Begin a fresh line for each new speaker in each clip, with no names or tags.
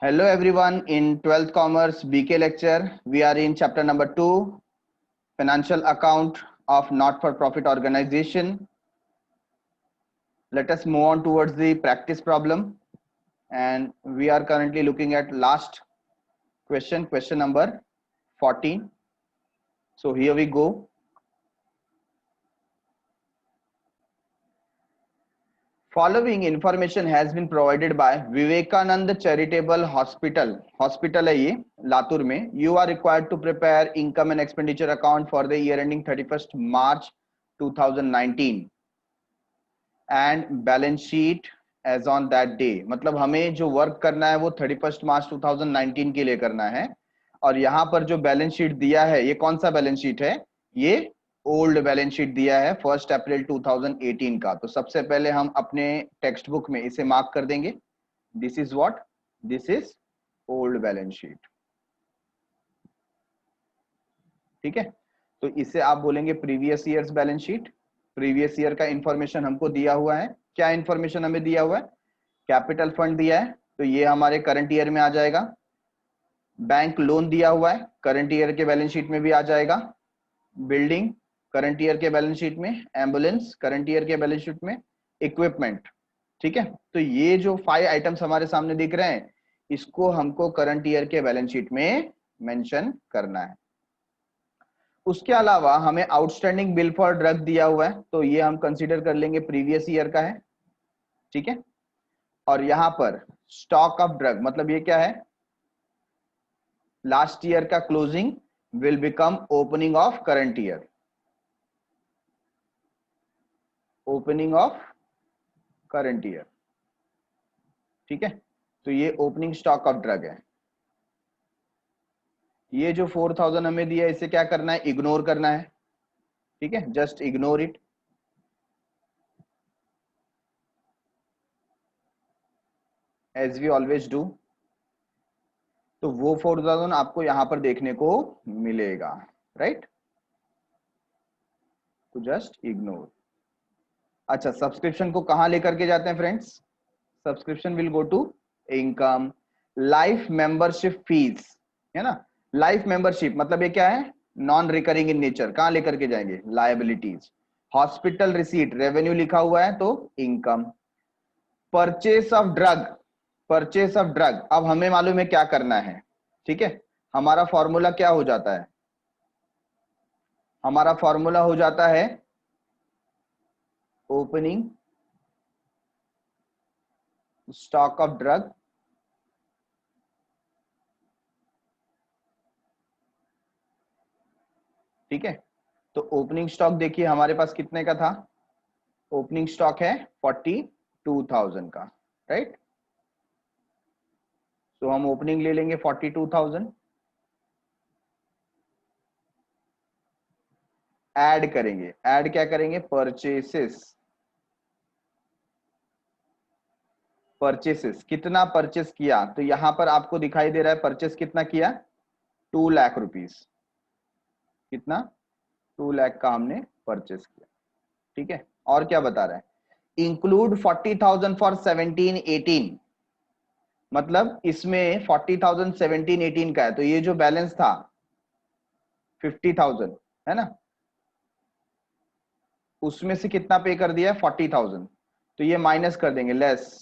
Hello everyone, in 12th Commerce BK lecture, we are in chapter number 2, Financial Account of Not-for-Profit Organization. Let us move on towards the practice problem, and we are currently looking at last question number 14. So here we go. Following information has been provided by Vivekanand Charitable Hospital. Hospital है ये लातूर में. You are required to prepare income and expenditure account for the year ending 31st March 2019 and balance sheet as on that day. मतलब हमें जो work करना है वो 31st मार्च 2019 के लिए करना है. और यहाँ पर जो बैलेंस शीट दिया है ये कौन सा बैलेंस शीट है? ये ओल्ड बैलेंस शीट दिया है 1 अप्रैल 2018 का. तो सबसे पहले हम अपने टेक्स्ट बुक में इसे मार्क कर देंगे. This is what? This is old balance sheet. ठीक है, तो इसे आप बोलेंगे previous years balance sheet. Previous year का इंफॉर्मेशन हमको दिया हुआ है. क्या इंफॉर्मेशन हमें दिया हुआ है? कैपिटल फंड दिया है तो ये हमारे करंट ईयर में आ जाएगा. बैंक लोन दिया हुआ है, करंट ईयर के बैलेंस शीट में भी आ जाएगा. बिल्डिंग करंट ईयर के बैलेंस शीट में, एम्बुलेंस करंट ईयर के बैलेंस शीट में, इक्विपमेंट. ठीक है, तो ये जो 5 आइटम्स हमारे सामने दिख रहे हैं इसको हमको करंट ईयर के बैलेंस शीट में मेंशन करना है. उसके अलावा हमें आउटस्टैंडिंग बिल फॉर ड्रग दिया हुआ है तो ये हम कंसीडर कर लेंगे प्रीवियस ईयर का है. ठीक है, और यहां पर स्टॉक ऑफ ड्रग मतलब ये क्या है? लास्ट ईयर का closing will become opening of current year. Opening of current year. ठीक है, तो ये ओपनिंग स्टॉक ऑफ ड्रग है. ये जो 4000 हमें दिया है इसे क्या करना है? इग्नोर करना है. ठीक है, just ignore it. As we always do. तो वो 4000 आपको यहां पर देखने को मिलेगा. राइट, तो जस्ट इग्नोर. अच्छा, सब्सक्रिप्शन को कहां लेकर के जाते हैं friends? Subscription will go to income. Life membership fees है ना. लाइफ मेंबरशिप मतलब ये क्या है? Non recurring in nature. कहां लेकर के जाएंगे? लायबिलिटीज. हॉस्पिटल रिसीट रेवेन्यू लिखा हुआ है तो income. Purchase of drug, purchase of drug अब हमें मालूम है क्या करना है. ठीक है, हमारा फॉर्मूला क्या हो जाता है? हमारा फॉर्मूला हो जाता है ओपनिंग स्टॉक ऑफ ड्रग ठीक है, तो ओपनिंग स्टॉक देखिए हमारे पास कितने का था? ओपनिंग स्टॉक है 42,000 का. राइट, तो हम ओपनिंग ले लेंगे 42,000. ऐड करेंगे. ऐड क्या करेंगे? परचेसेस. परचेसेस कितना परचेस किया? तो यहां पर आपको दिखाई दे रहा है परचेस कितना किया? 2 लाख रुपीस. कितना? 2 लाख का हमने परचेस किया. ठीक है, और क्या बता रहा है? Include 40,000 for 17-18. मतलब इसमें 40,000 17-18 का है तो ये जो बैलेंस था 50,000 है ना, उसमें से कितना पे कर दिया? 40,000. तो ये माइनस कर देंगे, less.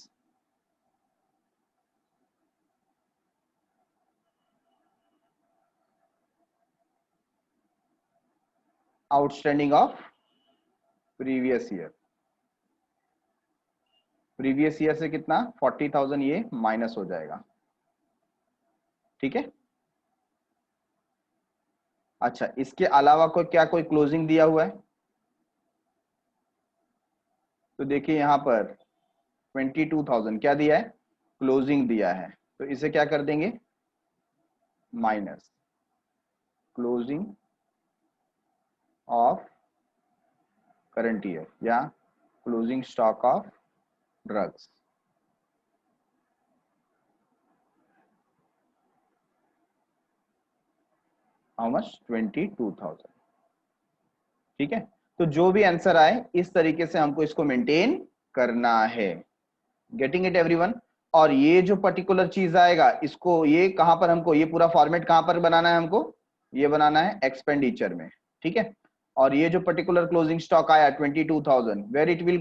Outstanding of previous year. Previous year से कितना? 40,000. ये माइनस हो जाएगा. ठीक है, अच्छा इसके अलावा कोई क्या कोई क्लोजिंग दिया हुआ है? तो देखिए यहां पर 22,000 क्या दिया है? क्लोजिंग दिया है. तो इसे क्या कर देंगे? Minus closing of current year या closing stock of drugs. How much? 22,000. ठीक है, तो जो भी आंसर आए इस तरीके से हमको इसको मेंटेन करना है. Getting it everyone? और ये जो पर्टिकुलर चीज आएगा इसको, ये कहां पर हमको, ये पूरा फॉर्मेट कहां पर बनाना है हमको, ये बनाना है एक्सपेंडिचर में, ठीक है। और ये जो पर्टिकुलर क्लोजिंग स्टॉक आया 22,000, where it will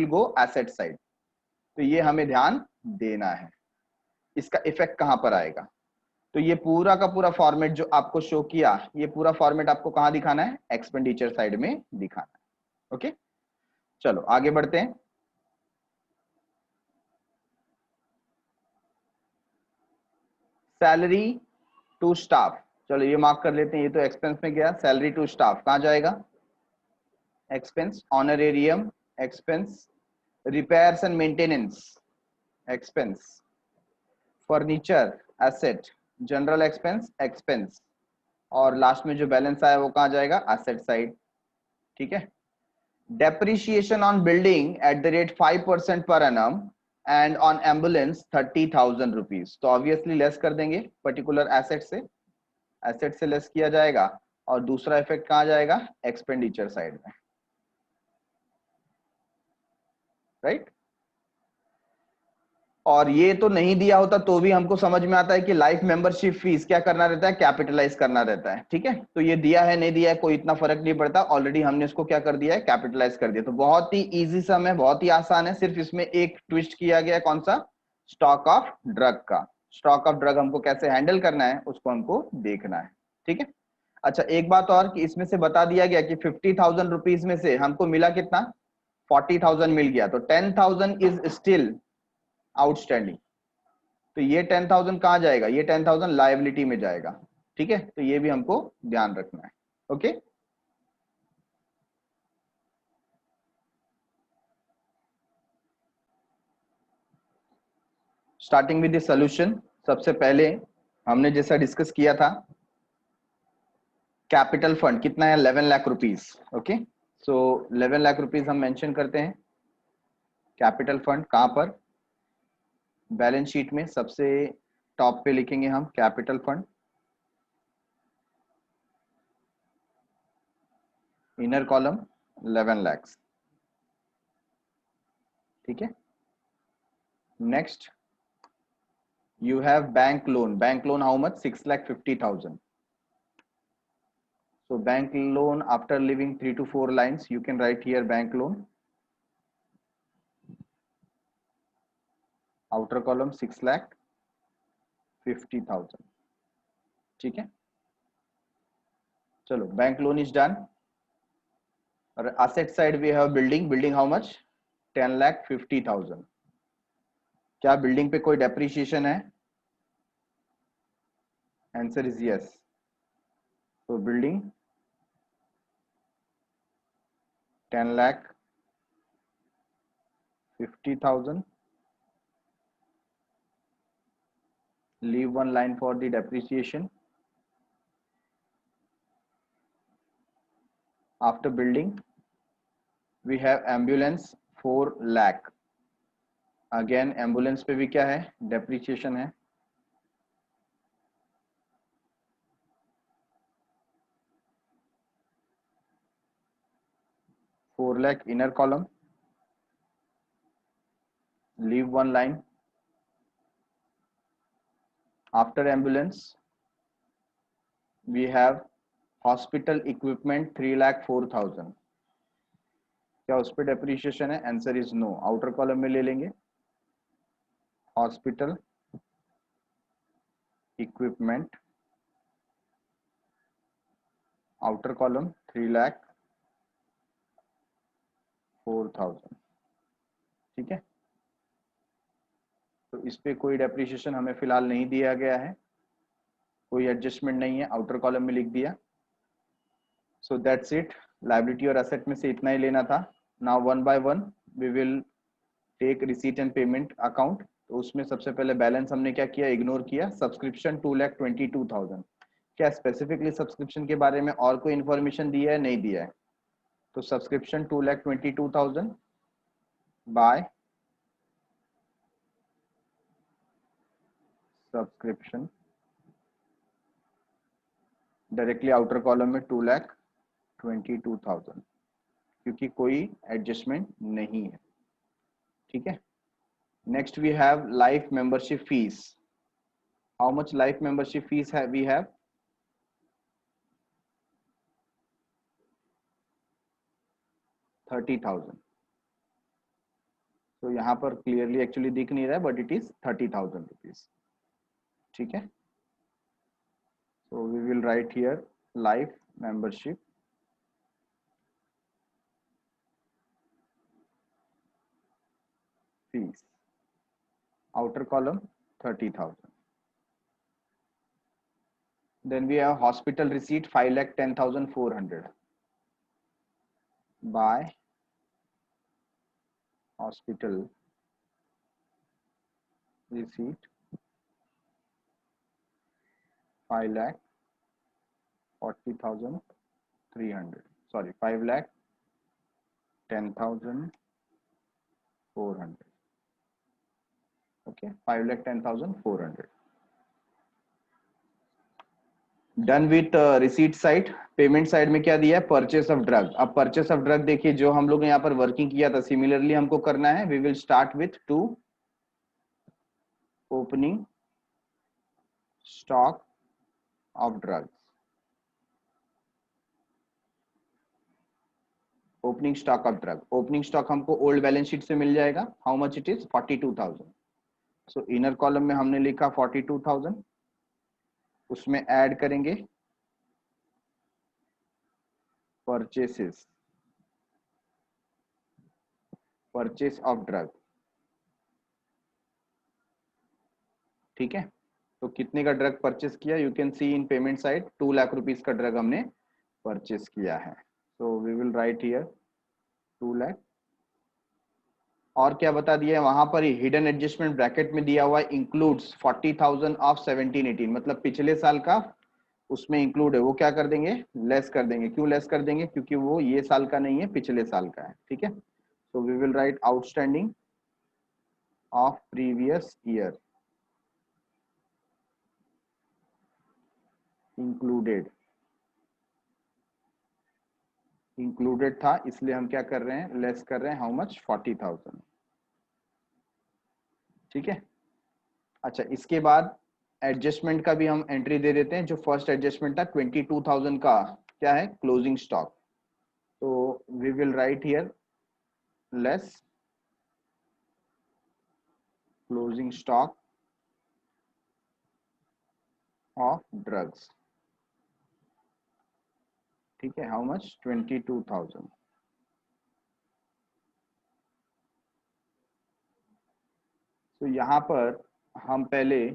go asset side. तो ये हमें ध्यान देना है, इसका इफेक्ट कहां पर आएगा। तो ये पूरा का पूरा फॉर्मेट जो आपको शो किया, ये पूरा फॉर्मेट आपको कहां दिखाना है, एक्सपेंडिचर साइड में दिखाना है। ओके, चलो आगे बढ़ते हैं। सैलरी टू स्टाफ, चलो ये मार्क कर लेते हैं, ये तो एक्सपेंस में गया। सैलरी टू स्टाफ कहां जाएगा, expense. Honorarium expense, repairs and maintenance expense, furniture asset, general expense expense, और लास्ट में जो बैलेंस आया वो कहां जाएगा, एसेट साइड, ठीक है। Depreciation on building at the rate 5% per annum and on ambulance 30,000 rupees. तो ऑब्वियसली लेस कर देंगे पर्टिकुलर एसेट से, एसेट से लेस किया जाएगा। और दूसरा इफेक्ट कहां जाएगा, एक्सपेंडिचर साइड में, राइट। और ये तो नहीं दिया होता तो भी हमको समझ में आता है कि लाइफ मेंबरशिप फीस क्या करना रहता है, कैपिटलाइज करना रहता है, ठीक है। तो ये दिया है नहीं दिया है कोई इतना फर्क नहीं पड़ता, ऑलरेडी हमने इसको क्या कर दिया है, कैपिटलाइज कर दिया। तो बहुत ही इजी सम है, बहुत ही आसान है, सिर्फ इसमें एक ट्विस्ट किया गया है, कौन सा, स्टॉक ऑफ ड्रग का। स्टॉक ऑफ ड्रग हमको कैसे हैंडल करना है उसको हमको देखना है, ठीक है। अच्छा एक बात और, कि इसमें से बता दिया गया कि 50,000 रुपीज में से हमको मिला कितना, 40,000 मिल गया, तो 10,000 इज स्टिल आउटस्टैंडिंग। तो ये 10,000 कहां जाएगा, ये 10,000 लायबिलिटी में जाएगा, ठीक है। तो ये भी हमको ध्यान रखना है। Okay, starting with the solution. सबसे पहले हमने जैसा डिस्कस किया था, कैपिटल फंड कितना है, 11 लाख रुपीज। ओके, सो 11 लाख रुपीज हम मेंशन करते हैं। कैपिटल फंड कहां पर, बैलेंस शीट में सबसे टॉप पे लिखेंगे हम capital fund, inner column 11 lakh, ठीक है। Next you have bank loan how much, 6,50,000। so bank loan, after leaving 3 to 4 lines you can write here bank loan, outer column 6,50,000, ठीक है। चलो बैंक लोन इज डन। और asset side we have building how much, 10,50,000। क्या building पे कोई depreciation है, answer is yes. तो building 10,50,000, leave one line for the depreciation। after building we have ambulance 4 lakh, again ambulance पे भी क्या है, डेप्रिसिएशन है। Four lakh inner column, leave one line. After ambulance we have hospital equipment 3,04,000। क्या उस पर depreciation है, answer is no. Outer column में ले लेंगे हॉस्पिटल इक्विपमेंट, आउटर कॉलम 3,04,000, ठीक है। तो इस पे कोई डेप्रिसिएशन हमें फिलहाल नहीं दिया गया है, कोई एडजस्टमेंट नहीं है, आउटर कॉलम में लिख दिया। सो दैट्स इट, लायबिलिटी और एसेट में से इतना ही लेना था। Now one by one we will take receipt and payment account. तो उसमें सबसे पहले बैलेंस हमने क्या किया, इग्नोर किया। सब्सक्रिप्शन 2,22,000, क्या स्पेसिफिकली सब्सक्रिप्शन के बारे में और कोई इन्फॉर्मेशन दिया है, नहीं दिया है। तो subscription 2,22,000 by subscription, directly outer column में 2,22,000, क्योंकि कोई एडजस्टमेंट नहीं है, ठीक है। Next we have life membership fees. How much life membership fees we have? 30,000. तो यहाँ पर क्लियरली एक्चुअली दिख नहीं रहा है, बट इट इज 30,000 रुपीज. ठीक है. So we will write here life membership fees. Outer column 30,000. Then we have hospital receipt 5,10,400 by hospital receipt 5,40,300. Sorry, 5,10,400. Okay, 5,10,400. Done with receipt side. Payment side में क्या दिया है? Purchase of drug. अब purchase of drug देखिए, जो हम लोग यहाँ पर वर्किंग किया था सिमिलरली हमको करना है. We will start with 2 opening stock of drugs. Opening stock of drug. Opening stock हमको ओल्ड बैलेंस शीट से मिल जाएगा. How much it is? 42,000. So inner column में हमने लिखा 42,000. उसमें ऐड करेंगे परचेसेस, परचेस ऑफ ड्रग. ठीक है. तो कितने का ड्रग परचेस किया? You can see in payment side 2 lakh rupees का ड्रग हमने परचेस किया है. So we will write here 2 lakh. और क्या बता दिया है वहां पर? हिडन एडजस्टमेंट ब्रैकेट में दिया हुआ है इंक्लूड्स 40,000 ऑफ 17-18, मतलब पिछले साल का उसमें इंक्लूड है. वो क्या कर देंगे? लेस कर देंगे. क्यों लेस कर देंगे? क्योंकि वो ये साल का नहीं है, पिछले साल का है. ठीक है. So we will write outstanding of previous year included. Included था इसलिए हम क्या कर रहे हैं? लेस कर रहे हैं. How much? 40,000. ठीक है. अच्छा, इसके बाद एडजस्टमेंट का भी हम एंट्री दे देते हैं. जो फर्स्ट एडजस्टमेंट था 22,000 का, क्या है? Closing stock. तो we will write here less closing stock of drugs. ठीक है. How much? 22,000. तो यहाँ पर हम पहले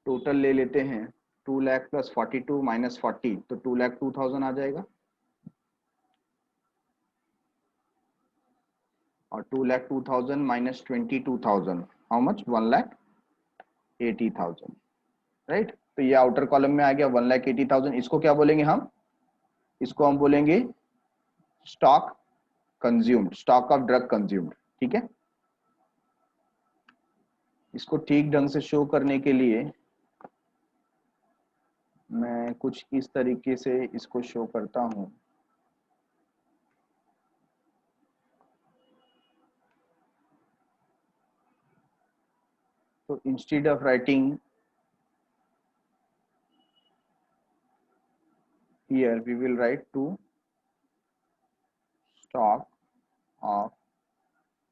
टोटल ले लेते हैं. 2 लाख प्लस 42 माइनस 40, तो 2,02,000 आ जाएगा. और 2,02,000 माइनस 22,000, हाउ मच? 1,80,000. राइट. तो ये आउटर कॉलम में आ गया 1,80,000. इसको क्या बोलेंगे हम? इसको हम बोलेंगे stock consumed, stock of drug consumed. ठीक है. इसको ठीक ढंग से शो करने के लिए मैं कुछ इस तरीके से इसको शो करता हूं. तो instead of writing here we will write to stock of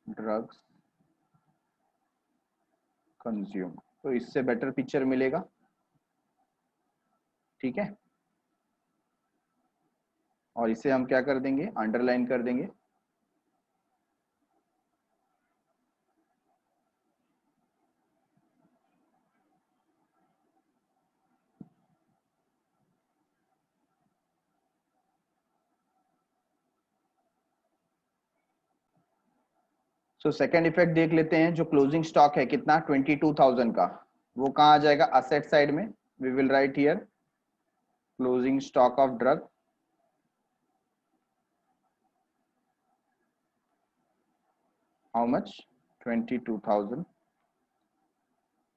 drugs consumed. तो इससे बेटर पिक्चर मिलेगा. ठीक है. और इसे हम क्या कर देंगे? अंडरलाइन कर देंगे. सो सेकेंड इफेक्ट देख लेते हैं. जो क्लोजिंग स्टॉक है कितना? 22,000 का. वो कहाँ आ जाएगा? असेट साइड में. We will write here closing stock of drug. How much? 22,000.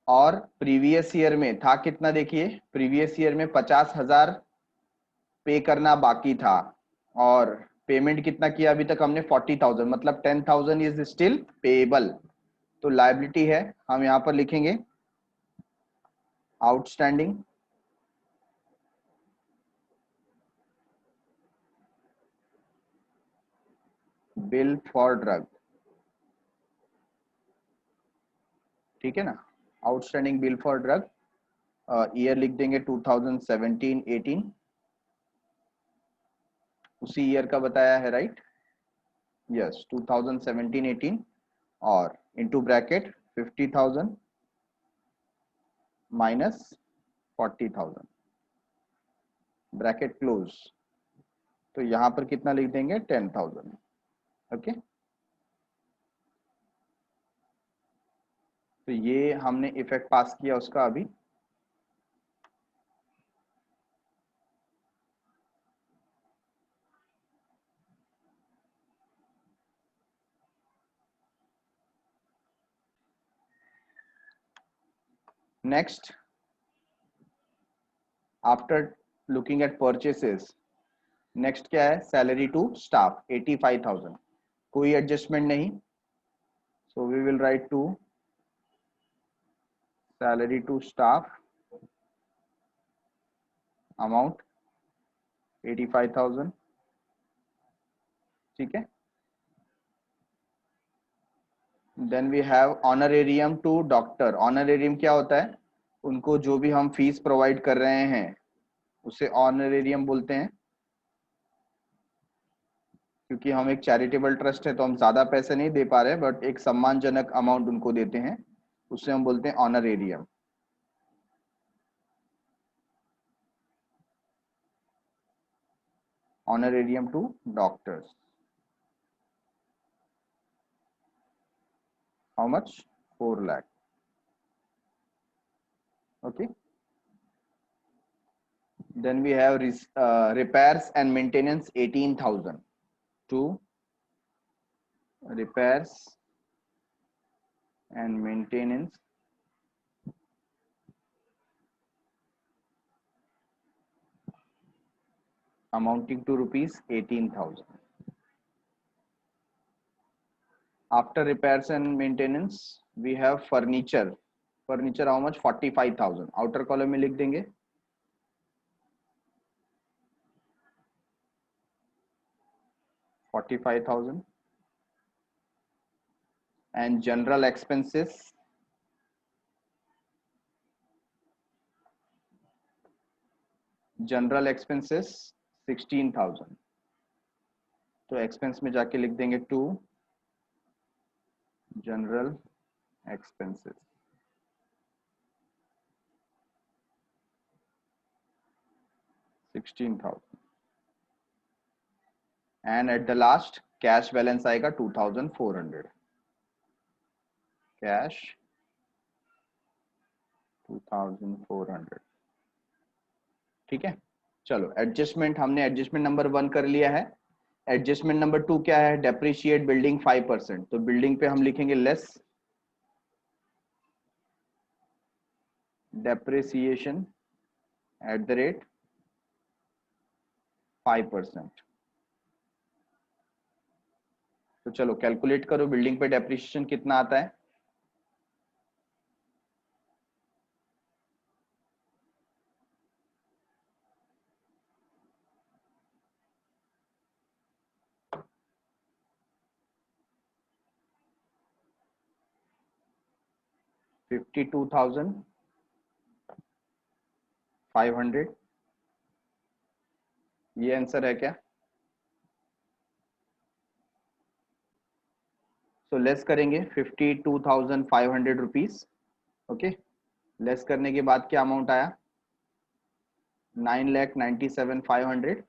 और प्रीवियस ईयर में था कितना? देखिए, प्रीवियस ईयर में 50,000 पे करना बाकी था. और पेमेंट कितना किया अभी तक हमने 40,000, मतलब 10,000 इज स्टिल पेएबल। तो लायबिलिटी है, हम यहां पर लिखेंगे आउटस्टैंडिंग बिल फॉर ड्रग, ठीक है ना, outstanding bill for drug. Year लिख देंगे 2017-18, उसी ईयर का बताया है, राइट? यस, 2017-18, और into bracket 50,000 minus 40,000, bracket close. तो यहां पर कितना लिख देंगे, 10,000। ओके, तो ये हमने इफेक्ट पास किया उसका अभी। Next, after looking at purchases, next क्या है, सैलरी टू स्टाफ 85,000, कोई एडजस्टमेंट नहीं, so we will write to salary to staff amount 85,000, ठीक है। Then we have honorarium to doctor. Honorarium क्या होता है, उनको जो भी हम फीस प्रोवाइड कर रहे हैं उसे ऑनरेरियम बोलते हैं। क्योंकि हम एक चैरिटेबल ट्रस्ट है तो हम ज्यादा पैसे नहीं दे पा रहे, बट एक सम्मानजनक अमाउंट उनको देते हैं, उसे हम बोलते हैं honorarium. Honorarium to doctors, how much, 4 lakh. Okay, then we have repairs and maintenance 18,000 to repairs and maintenance amounting to rupees 18,000. After repairs and maintenance we have furniture. Furniture how much, 45,000, outer column में लिख देंगे 45,000. and general expenses, general expenses 16,000, तो expense में जाके लिख देंगे to general expenses 16,000, and at the last cash balance आएगा 2,400, cash 2,400, ठीक है। चलो एडजस्टमेंट, हमने एडजस्टमेंट नंबर 1 कर लिया है। एडजस्टमेंट नंबर 2 क्या है, डेप्रिशिएट बिल्डिंग 5%, तो बिल्डिंग पे हम लिखेंगे less depreciation at the rate 5%। तो चलो कैलकुलेट करो, बिल्डिंग पे डेप्रिसिएशन कितना आता है। $52,500, ये आंसर है क्या। सो लेस करेंगे 52,500 रुपीज। ओके, लेस करने के बाद क्या अमाउंट आया, 9,97,500।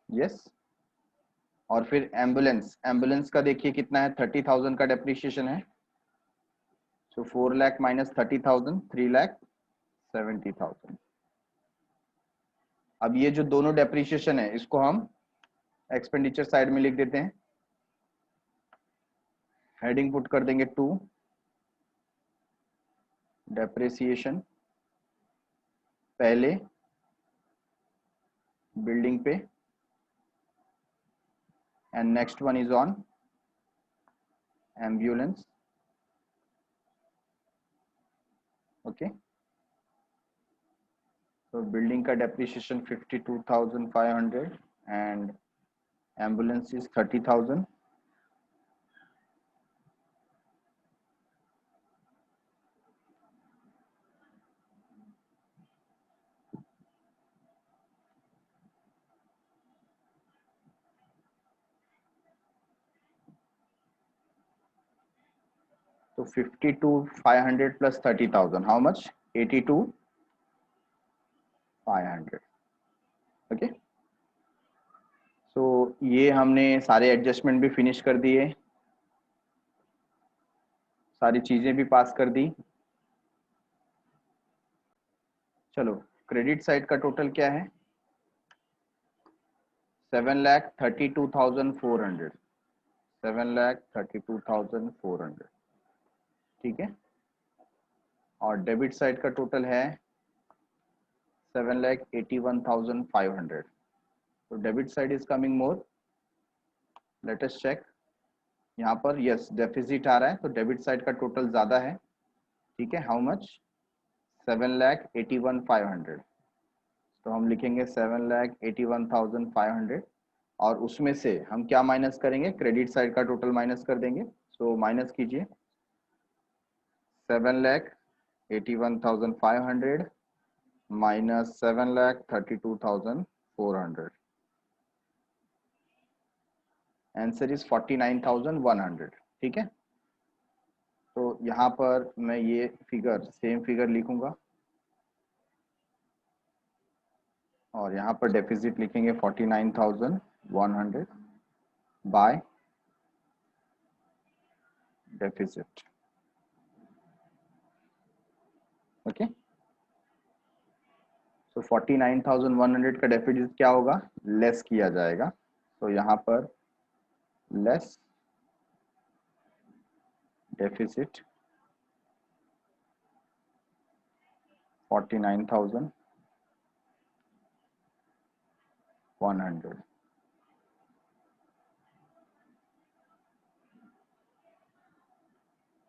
यस, और फिर एम्बुलेंस, एम्बुलेंस का देखिए कितना है, 30,000 का डेप्रिशिएशन है। सो 4 लाख माइनस 30,000, 3,70,000। अब ये जो दोनों डेप्रिशिएशन है इसको हम एक्सपेंडिचर साइड में लिख देते हैं, हेडिंग पुट कर देंगे 2, डेप्रिसिएशन पहले बिल्डिंग पे, and next one is on ambulance. Okay, तो बिल्डिंग का डेप्रिसिएशन 52,500 एंड एम्बुलेंस इज 30,000. तो 52,500 प्लस 30,000, हाउ मच? 82,500. ओके, सो ये हमने सारे एडजस्टमेंट भी फिनिश कर दिए, सारी चीजें भी पास कर दी. चलो, क्रेडिट साइड का टोटल क्या है? 7,32,400. 7,32,400. ठीक है, और डेबिट साइड का टोटल है 7,81,500. तो debit side is coming more. Let us check. यहाँ पर यस डेफिसिट आ रहा है, तो डेबिट साइड का टोटल ज्यादा है. ठीक है, हाउ मच? 7,81,500. तो हम लिखेंगे 7,81,500 और उसमें से हम क्या माइनस करेंगे? क्रेडिट साइड का टोटल माइनस कर देंगे. सो माइनस कीजिए 7,81,500 माइनस 7,32,400. Answer is 49,100. ठीक है, तो यहाँ पर मैं ये फिगर सेम फिगर लिखूंगा और यहाँ पर डेफिसिट लिखेंगे 49,100 बाय डेफिसिट. ओके, तो 49,100 का डेफिसिट क्या होगा? लेस किया जाएगा. तो यहाँ पर लेस डेफिसिट 49,100.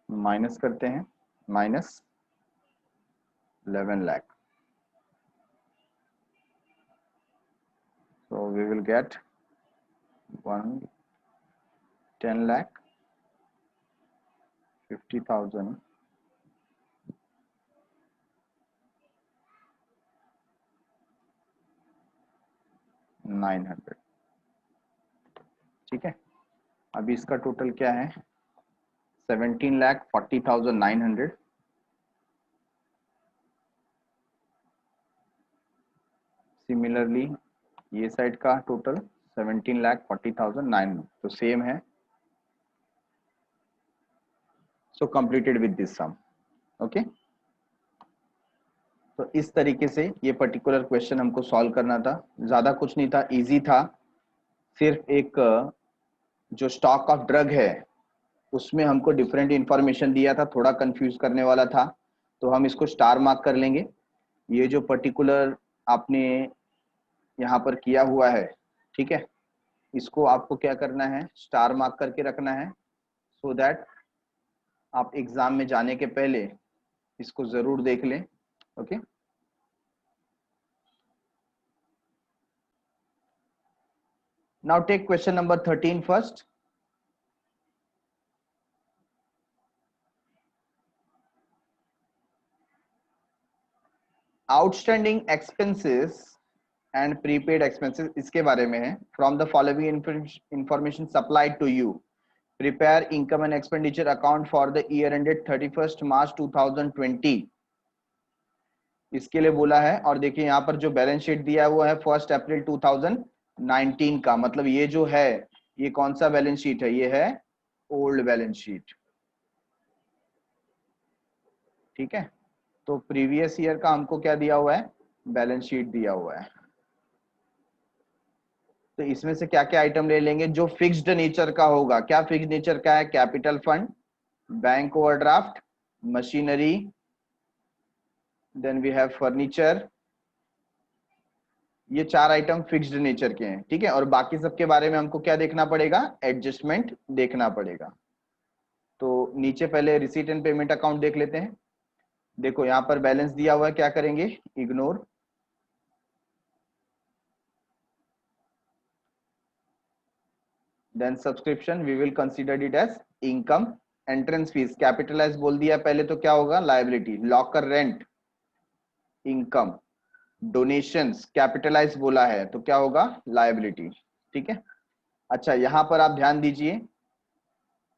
माइनस करते हैं, minus 11 lakh. So we will get 10 lakh 50,000 900. ठीक है, अभी इसका टोटल क्या है? 17,40,900. सिमिलरली ये साइड का टोटल 17,40,900. तो सेम है. So completed with this sum. Okay, तो इस तरीके से ये पर्टिकुलर क्वेश्चन हमको सॉल्व करना था. ज्यादा कुछ नहीं था, इजी था. सिर्फ एक जो स्टॉक ऑफ ड्रग है उसमें हमको डिफरेंट इंफॉर्मेशन दिया था, थोड़ा कंफ्यूज करने वाला था. तो हम इसको स्टार मार्क कर लेंगे. ये जो पर्टिकुलर आपने यहाँ पर किया हुआ है, ठीक है, इसको आपको क्या करना है? स्टार मार्क करके रखना है, सो दैट आप एग्जाम में जाने के पहले इसको जरूर देख लें. Okay, now take question number 13 first. Outstanding expenses and prepaid expenses, इसके बारे में है. From the following information supplied to you, prepare income and expenditure account for the year ended 31 March 2020. इसके लिए बोला है. और देखिए यहाँ पर जो बैलेंस शीट दिया हुआ है 1 अप्रैल 2019 का, मतलब ये जो है ये कौन सा बैलेंस शीट है? ये है ओल्ड बैलेंस शीट. ठीक है, तो प्रीवियस ईयर का हमको क्या दिया हुआ है? बैलेंस शीट दिया हुआ है. तो इसमें से क्या क्या आइटम ले लेंगे जो फिक्स्ड नेचर का होगा? क्या फिक्स्ड नेचर का है? Capital fund, bank overdraft, machinery, then we have furniture. ये चार आइटम फिक्स्ड नेचर के हैं, ठीक है, और बाकी सबके बारे में हमको क्या देखना पड़ेगा, एडजस्टमेंट देखना पड़ेगा। तो नीचे पहले रिसीट एंड पेमेंट अकाउंट देख लेते हैं। देखो यहाँ पर बैलेंस दिया हुआ है, क्या करेंगे, ignore. Then subscription we will consider it as income. Entrance fees capitalize बोल दिया पहले, तो क्या होगा, liability. Locker rent income. Donations capitalize बोला है तो क्या होगा, लायबिलिटी। ठीक है। अच्छा यहां पर आप ध्यान दीजिए,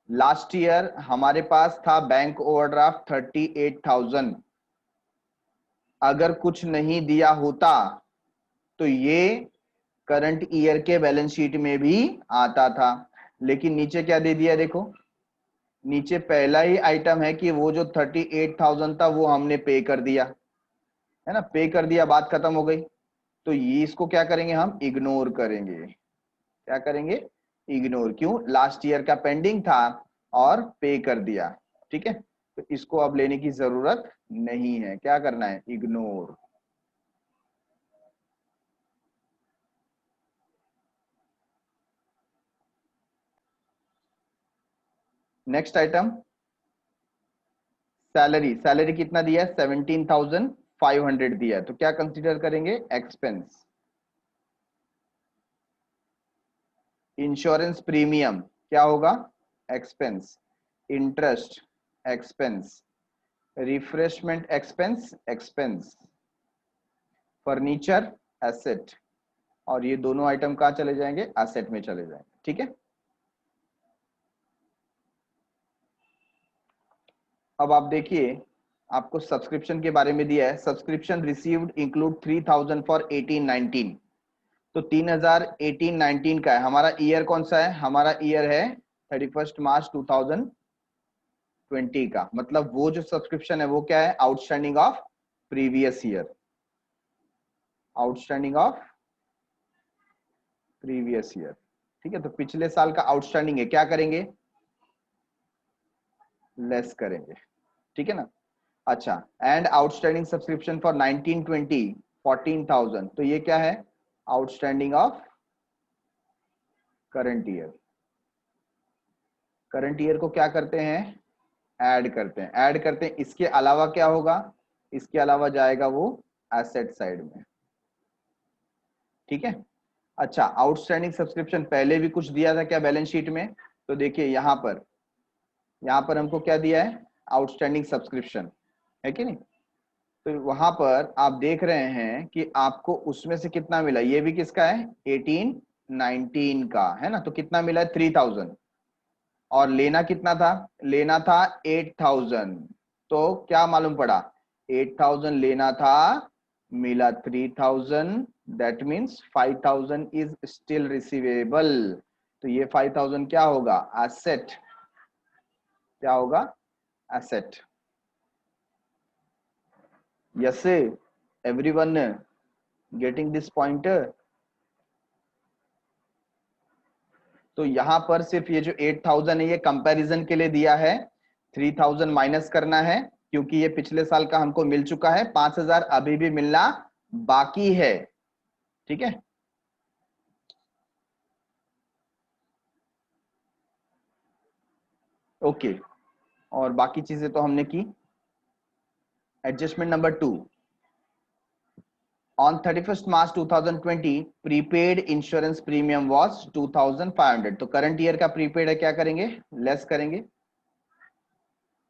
लास्ट ईयर हमारे पास था बैंक ओवरड्राफ्ट 38,000। अगर कुछ नहीं दिया होता तो ये करंट ईयर के बैलेंस शीट में भी आता था, लेकिन नीचे क्या दे दिया, देखो नीचे पहला ही आइटम है कि वो जो 38,000 था वो हमने पे कर दिया, है ना, पे कर दिया, बात खत्म हो गई। तो ये इसको क्या करेंगे, हम इग्नोर करेंगे। क्या करेंगे, इग्नोर। क्यों, लास्ट ईयर का पेंडिंग था और पे कर दिया। ठीक है, तो इसको अब लेने की जरूरत नहीं है, क्या करना है, ignore. Next item, salary. Salary कितना दिया है, 17,500 दिया है, तो क्या कंसीडर करेंगे, एक्सपेंस। इंश्योरेंस प्रीमियम क्या होगा, expense. Interest expense. Refreshment expense expense. Furniture asset. और ये दोनों आइटम कहाँ चले जाएंगे, एसेट में चले जाएंगे। ठीक है, अब आप देखिए, आपको सब्सक्रिप्शन के बारे में दिया है, सब्सक्रिप्शन रिसीव्ड इंक्लूड 3,000 फॉर 18-19। तो 3,018-19 का है हमारा। ईयर कौन सा है, हमारा ईयर है 31 मार्च 2020 का। मतलब वो जो सब्सक्रिप्शन है वो क्या है, outstanding of previous year. Outstanding of previous year. ठीक है, तो पिछले साल का आउटस्टैंडिंग है, क्या करेंगे, लेस करेंगे। ठीक है ना। अच्छा, एंड आउटस्टैंडिंग सब्सक्रिप्शन फॉर 19-20 14,000, तो ये क्या है, outstanding of current year. Current year को क्या करते हैं, ऐड करते हैं, ऐड करते हैं। इसके अलावा क्या होगा, इसके अलावा जाएगा वो एसेट साइड में। ठीक है। अच्छा, आउटस्टैंडिंग सब्सक्रिप्शन पहले भी कुछ दिया था क्या बैलेंस शीट में, तो देखिए यहां पर हमको क्या दिया है, आउटस्टैंडिंग सब्सक्रिप्शन, है कि नहीं। तो वहां पर आप देख रहे हैं कि आपको उसमें से कितना मिला, ये भी किसका है, 18-19 का है ना, तो कितना मिला है, 3,000। और लेना कितना था, लेना था 8,000। तो क्या मालूम पड़ा, 8,000 लेना था, मिला 3,000। That means 5,000 is still receivable. तो ये 5,000 क्या होगा, एसेट। क्या होगा, asset. Yes, everyone getting this pointer. तो यहां पर सिर्फ ये जो 8,000 है ये कंपैरिजन के लिए दिया है, 3,000 माइनस करना है, क्योंकि ये पिछले साल का हमको मिल चुका है, 5,000 अभी भी मिलना बाकी है। ठीक है, ओके। और बाकी चीजें तो हमने की। Adjustment number 2, on 31st March 2020 prepaid insurance premium was 2,500। तो करंट ईयर का प्रीपेड है, क्या करेंगे, लेस करेंगे।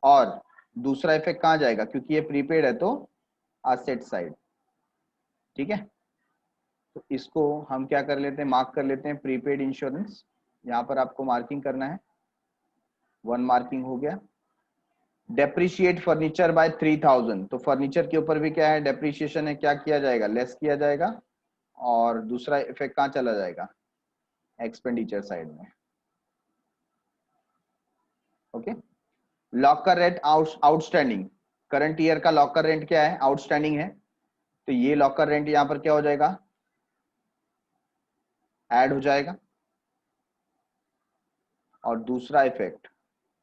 और दूसरा इफेक्ट कहां जाएगा, क्योंकि ये प्रीपेड है तो एसेट साइड। ठीक है, तो इसको हम क्या कर लेते हैं, मार्क कर लेते हैं, प्रीपेड इंश्योरेंस। यहाँ पर आपको मार्किंग करना है, 1 मार्किंग हो गया। डेप्रिशिएट फर्नीचर बाय 3,000, तो फर्नीचर के ऊपर भी क्या है, डेप्रिशिएशन है, क्या किया जाएगा, लेस किया जाएगा। और दूसरा इफेक्ट कहाँ चला जाएगा, एक्सपेंडिचर साइड में। Okay. Locker rent outstanding, current year का लॉकर रेंट क्या है, आउटस्टैंडिंग है, तो ये लॉकर रेंट यहाँ पर क्या हो जाएगा, ऐड हो जाएगा। और दूसरा इफेक्ट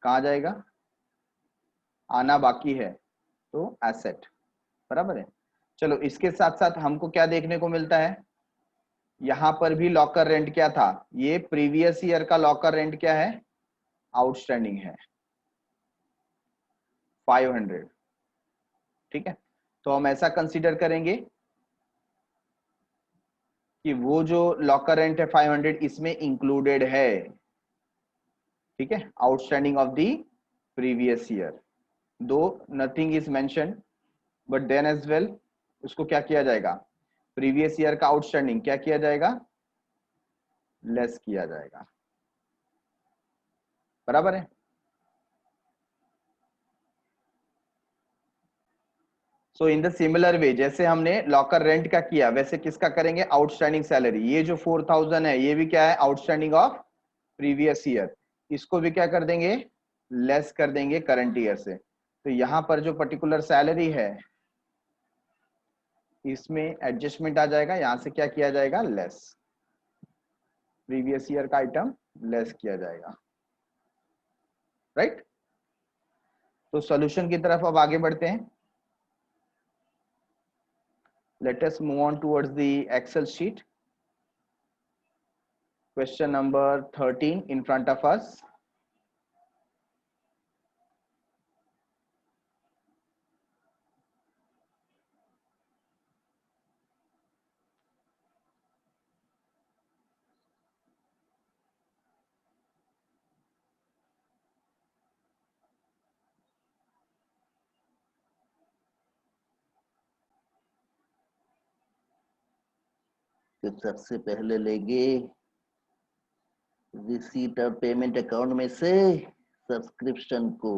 कहाँ जाएगा, आना बाकी है, तो एसेट। बराबर है। चलो इसके साथ साथ हमको क्या देखने को मिलता है, यहां पर भी लॉकर रेंट क्या था, ये प्रीवियस ईयर का लॉकर रेंट क्या है, आउटस्टैंडिंग है 500। ठीक है, तो हम ऐसा कंसीडर करेंगे कि वो जो लॉकर रेंट है 500 इसमें इंक्लूडेड है। ठीक है, outstanding of the previous year, though nothing is mention but then as well उसको क्या किया जाएगा, प्रीवियस ईयर का आउटस्टैंडिंग क्या किया जाएगा, लेस किया जाएगा। बराबर है। सो इन द सिमिलर वे जैसे हमने लॉकर रेंट का किया वैसे किसका करेंगे, आउटस्टैंडिंग सैलरी, ये जो 4000 है ये भी क्या है, आउटस्टैंडिंग ऑफ प्रीवियस ईयर, इसको भी क्या कर देंगे, लेस कर देंगे करंट ईयर से। तो यहां पर जो पर्टिकुलर सैलरी है इसमें एडजस्टमेंट आ जाएगा, यहां से क्या किया जाएगा, लेस, प्रीवियस ईयर का आइटम लेस किया जाएगा। राइट, तो सॉल्यूशन की तरफ अब आगे बढ़ते हैं। Let us move on towards the Excel sheet. Question number 13 in front of us.
तो सबसे पहले लेंगे रिसीट और पेमेंट अकाउंट में से सब्सक्रिप्शन को।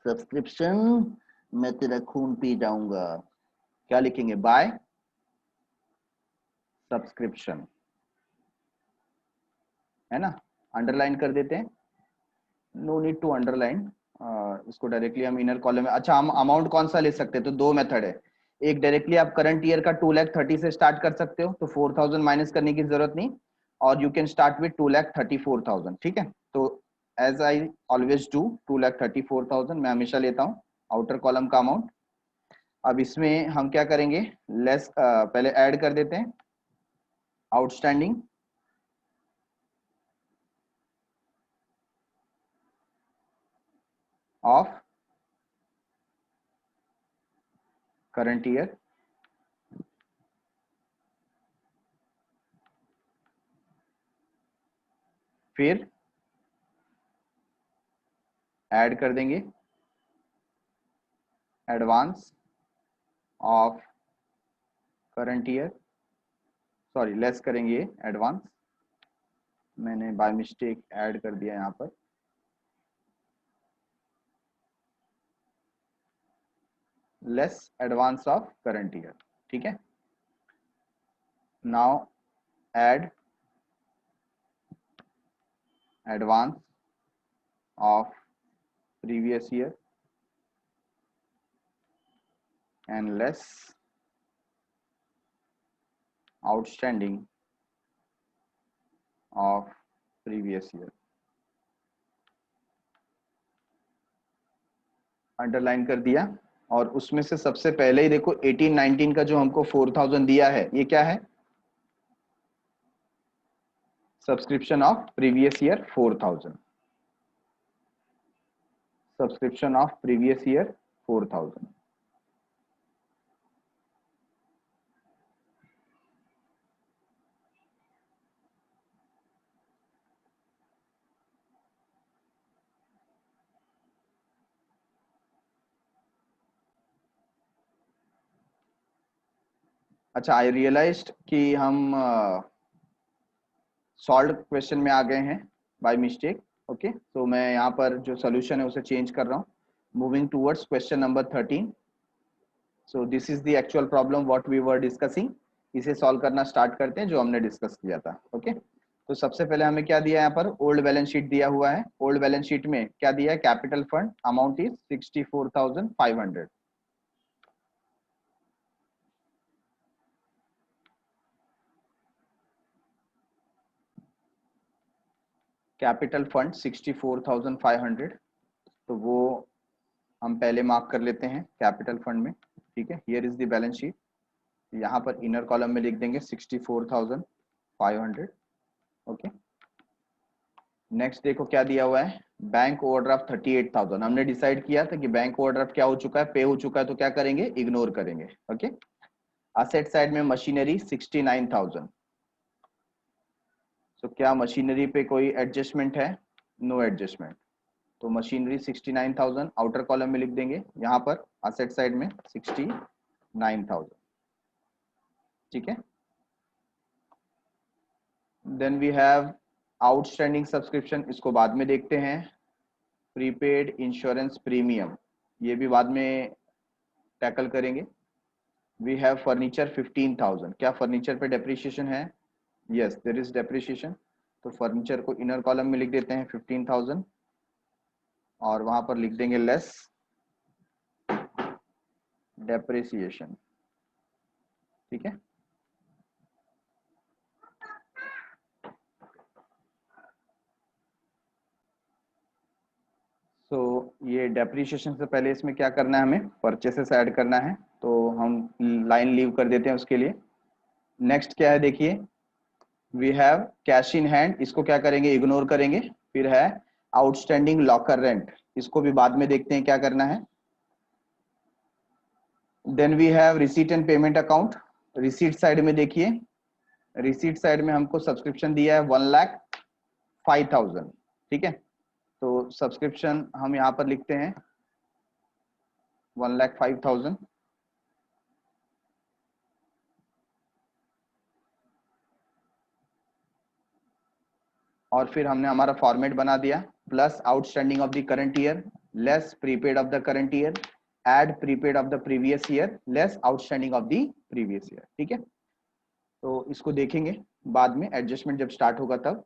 सब्सक्रिप्शन, मैं तेरा खून पी जाऊंगा।
क्या लिखेंगे, बाय सब्सक्रिप्शन, है ना, अंडरलाइन कर देते हैं, नो नीड टू अंडरलाइन, इसको डायरेक्टली हम इनर कॉलम में। अच्छा, हम अमाउंट कौन सा ले सकते हैं, तो दो मेथड है, एक डायरेक्टली आप करंट ईयर का 2,30,000 से स्टार्ट कर सकते हो, तो 4000 माइनस करने की जरूरत नहीं, और यू कैन स्टार्ट विथ 2,34,000। ठीक है, तो एज आई ऑलवेज डू 2,34,000 मैं हमेशा लेता हूँ आउटर कॉलम का अमाउंट। अब इसमें हम क्या करेंगे, लेस पहले ऐड कर देते हैं आउटस्टैंडिंग ऑफ करंट ईयर, फिर ऐड कर देंगे advance of current year, sorry less करेंगे एडवांस, मैंने बाय मिस्टेक ऐड कर दिया यहाँ पर, less advance of current year. ठीक है, now add advance of previous year and less outstanding of previous year. Underline कर दिया, और उसमें से सबसे पहले ही देखो 18-19 का जो हमको 4000 दिया है ये क्या है, subscription of previous year 4000, subscription of previous year 4000। अच्छा, आई रियलाइज्ड कि हम सॉल्व क्वेश्चन में आ गए हैं बाय मिस्टेक। ओके, तो मैं यहाँ पर जो सोल्यूशन है उसे चेंज कर रहा हूँ, moving towards question number 13। So this is the actual problem what we were discussing, इसे सॉल्व करना स्टार्ट करते हैं जो हमने डिस्कस किया था। ओके, तो सबसे पहले हमें क्या दिया है, यहाँ पर ओल्ड बैलेंस शीट दिया हुआ है, ओल्ड बैलेंस शीट में क्या दिया है, capital fund amount is 64,500, capital fund 64,500, तो वो हम पहले मार्क कर लेते हैं कैपिटल फंड में, ठीक है। Here is the balance sheet, यहाँ पर इनर कॉलम में लिख देंगे 64,500, ओके। नेक्स्ट देखो क्या दिया हुआ है, बैंक ओवरड्राफ्ट 38,000। हमने डिसाइड किया था कि बैंक ओवरड्राफ्ट क्या हो चुका है, पे हो चुका है, तो क्या करेंगे, इग्नोर करेंगे, ओके। असेट साइड में मशीनरी 69,000। तो क्या मशीनरी पे कोई एडजस्टमेंट है, नो एडजस्टमेंट, तो मशीनरी 69,000 आउटर कॉलम में लिख देंगे, यहाँ पर असेट साइड में 69,000, ठीक है। Then we have outstanding subscription, इसको बाद में देखते हैं। प्रीपेड इंश्योरेंस प्रीमियम, ये भी बाद में टैकल करेंगे। वी हैव फर्नीचर 15,000, क्या फर्नीचर पे डेप्रिसिएशन है, यस देयर इज डेप्रिसिएशन, तो फर्नीचर को इनर कॉलम में लिख देते हैं 15,000 और वहां पर लिख देंगे लेस डेप्रिसिएशन, ठीक है। तो ये डेप्रिसिएशन से पहले इसमें क्या करना है, हमें परचेसेस ऐड करना है, तो हम लाइन लीव कर देते हैं उसके लिए। नेक्स्ट क्या है देखिए, we have cash in hand, इसको क्या करेंगे, इग्नोर करेंगे। फिर है आउटस्टैंडिंग लॉकर रेंट, इसको भी बाद में देखते हैं क्या करना है। Then we have receipt and payment account, receipt side में देखिए, रिसीट साइड में हमको सब्सक्रिप्शन दिया है 1,05,000, ठीक है। तो सब्सक्रिप्शन हम यहाँ पर लिखते हैं 1,05,000, और फिर हमने हमारा फॉर्मेट बना दिया, plus outstanding of the current year less prepaid of the current year, add prepaid of the previous year less outstanding of the previous year, ठीक है। तो इसको देखेंगे बाद में, एडजस्टमेंट जब स्टार्ट होगा तब।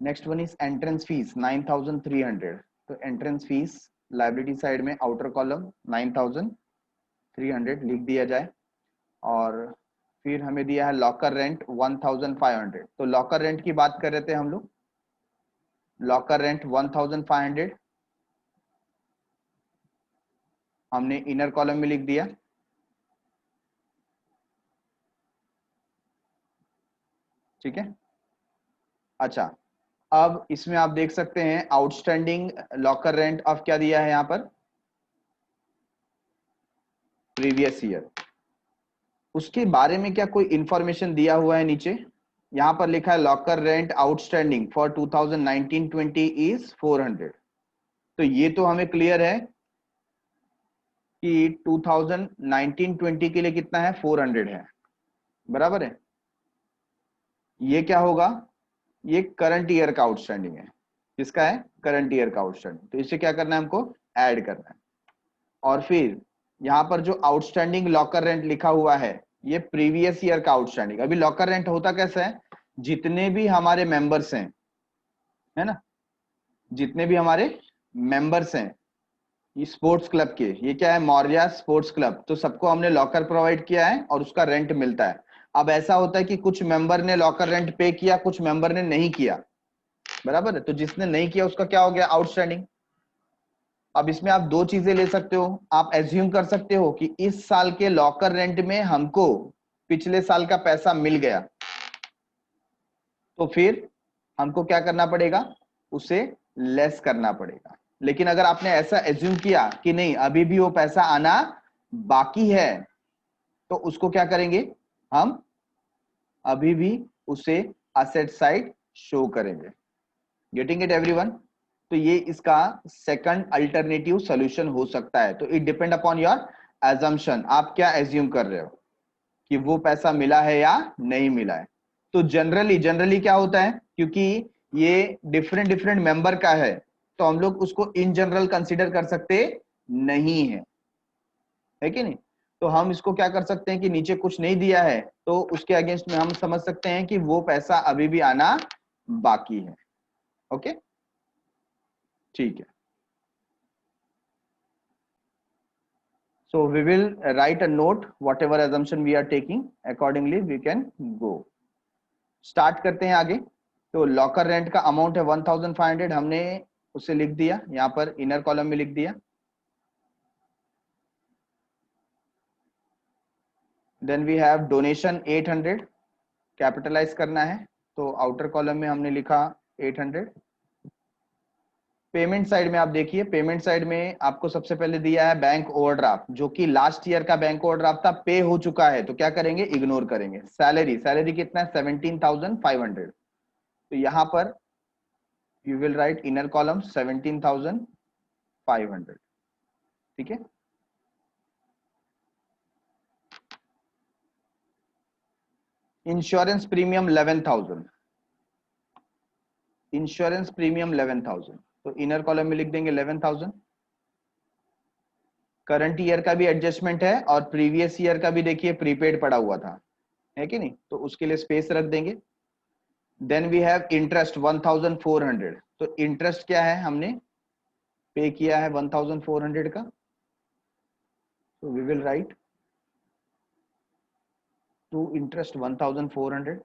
Next one is entrance fees 9,300, तो एंट्रेंस फीस लाइबिलिटी साइड में आउटर कॉलम 9,300 लिख दिया जाए। और फिर हमें दिया है लॉकर रेंट 1,500, तो लॉकर रेंट की बात कर रहे थे हम लोग, लॉकर रेंट 1,500 हमने इनर कॉलम में लिख दिया, ठीक है। अच्छा, अब इसमें आप देख सकते हैं आउटस्टैंडिंग लॉकर रेंट ऑफ क्या दिया है यहाँ पर, प्रीवियस ईयर, उसके बारे में क्या कोई इंफॉर्मेशन दिया हुआ है नीचे, यहाँ पर लिखा है locker rent outstanding for 2019-20 is 400। तो ये तो हमें क्लियर है कि 2019-20 के लिए कितना है, 400 है, बराबर है। ये क्या होगा, ये करंट ईयर का आउटस्टैंडिंग है, किसका है, करंट ईयर का आउटस्टैंडिंग, तो इसे क्या करना है, हमको ऐड करना है। और फिर यहाँ पर जो आउटस्टैंडिंग लॉकर रेंट लिखा हुआ है, ये प्रीवियस ईयर का आउटस्टैंडिंग। अभी लॉकर रेंट होता कैसा है, जितने भी हमारे मेंबर्स हैं, है ना, जितने भी हमारे मेंबर्स हैं स्पोर्ट्स क्लब के, ये क्या है, मौर्या स्पोर्ट्स क्लब, तो सबको हमने लॉकर प्रोवाइड किया है और उसका रेंट मिलता है। अब ऐसा होता है कि कुछ मेंबर ने लॉकर रेंट पे किया, कुछ मेंबर ने नहीं किया, बराबर है, तो जिसने नहीं किया उसका क्या हो गया, आउटस्टैंडिंग। अब इसमें आप दो चीजें ले सकते हो, आप एज्यूम कर सकते हो कि इस साल के लॉकर रेंट में हमको पिछले साल का पैसा मिल गया, तो फिर हमको क्या करना पड़ेगा, उसे लेस करना पड़ेगा। लेकिन अगर आपने ऐसा एज्यूम किया कि नहीं अभी भी वो पैसा आना बाकी है, तो उसको क्या करेंगे, हम अभी भी उसे असेट साइड शो करेंगे। गेटिंग इट एवरीवन, तो ये इसका सेकंड अल्टरनेटिव सॉल्यूशन हो सकता है। तो it depend upon your assumption, आप क्या एज्यूम कर रहे हो कि वो पैसा मिला है या नहीं मिला है। तो जनरली क्या होता है, क्योंकि ये डिफरेंट डिफरेंट मेंबर का है, तो हम लोग उसको इन जनरल कंसीडर कर सकते नहीं है कि नहीं। तो हम इसको क्या कर सकते हैं कि नीचे कुछ नहीं दिया है तो उसके अगेंस्ट में हम समझ सकते हैं कि वो पैसा अभी भी आना बाकी है, ओके, ठीक है। So we will write a note whatever assumption we are taking, accordingly we can go. Start करते हैं आगे। तो लॉकर रेंट का अमाउंट है 1,500, हमने उसे लिख दिया यहाँ पर इनर कॉलम में लिख दिया। Then we have donation 800, capitalize करना है, तो आउटर कॉलम में हमने लिखा 800। पेमेंट साइड में आप देखिए, पेमेंट साइड में आपको सबसे पहले दिया है बैंक ओवरड्राफ्ट, जो कि लास्ट ईयर का बैंक ओवरड्राफ्ट था, पे हो चुका है, तो क्या करेंगे, इग्नोर करेंगे। सैलरी, सैलरी कितना है, 17,500, तो यहां पर you will right inner column 17,500, ठीक है। इंश्योरेंस प्रीमियम 11,000, इंश्योरेंस प्रीमियम 11,000, तो इनर कॉलम में लिख देंगे 11,000। करंट ईयर का भी एडजस्टमेंट है और प्रीवियस ईयर का भी देखिए प्रीपेड पड़ा हुआ था, है कि नहीं, तो उसके लिए स्पेस रख देंगे। देन वी हैव इंटरेस्ट 1,400, तो इंटरेस्ट क्या है, हमने पे किया है 1,400 का, तो we will write to interest 1,400।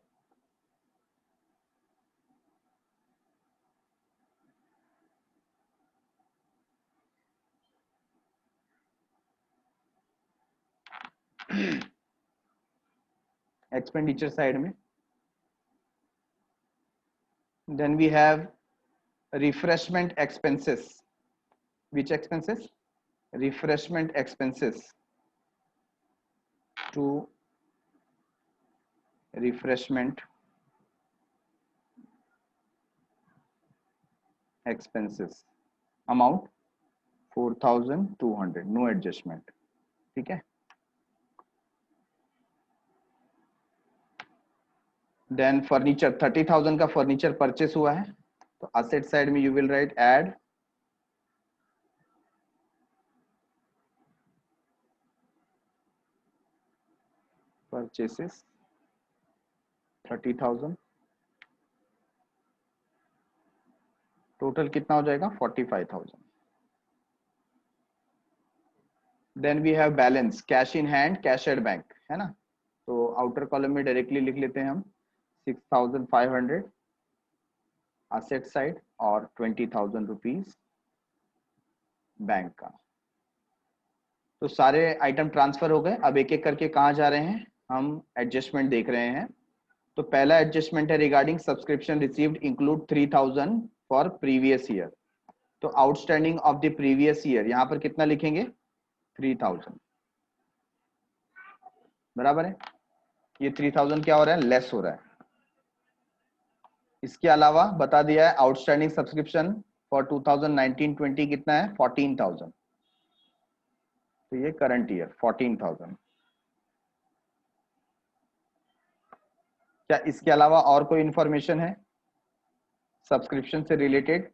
Expenditure side में then we have refreshment expenses, which expenses, refreshment expenses, to refreshment expenses amount 4,200, no adjustment, ठीक है। देन फर्नीचर 30,000 का फर्नीचर परचेस हुआ है, तो असेट साइड में you will write add purchases 30,000, total कितना हो जाएगा 45,000। Then we have balance cash in hand, cash at bank, है ना, तो आउटर कॉलम में डायरेक्टली लिख लेते हैं हम 6,500 असेट साइड और 20,000 रुपीज बैंक का। तो सारे आइटम ट्रांसफर हो गए, अब एक एक करके कहाँ जा रहे हैं, हम एडजस्टमेंट देख रहे हैं। तो पहला एडजस्टमेंट है regarding subscription received include 3,000 for previous year, तो outstanding of the previous year यहां पर कितना लिखेंगे 3,000, बराबर है। ये 3,000 क्या हो रहा है, लेस हो रहा है। इसके अलावा बता दिया है आउटस्टैंडिंग सब्सक्रिप्शन फॉर 2019-20 कितना है 14,000, तो ये करंट ईयर 14,000। क्या इसके अलावा और कोई इंफॉर्मेशन है सब्सक्रिप्शन से रिलेटेड,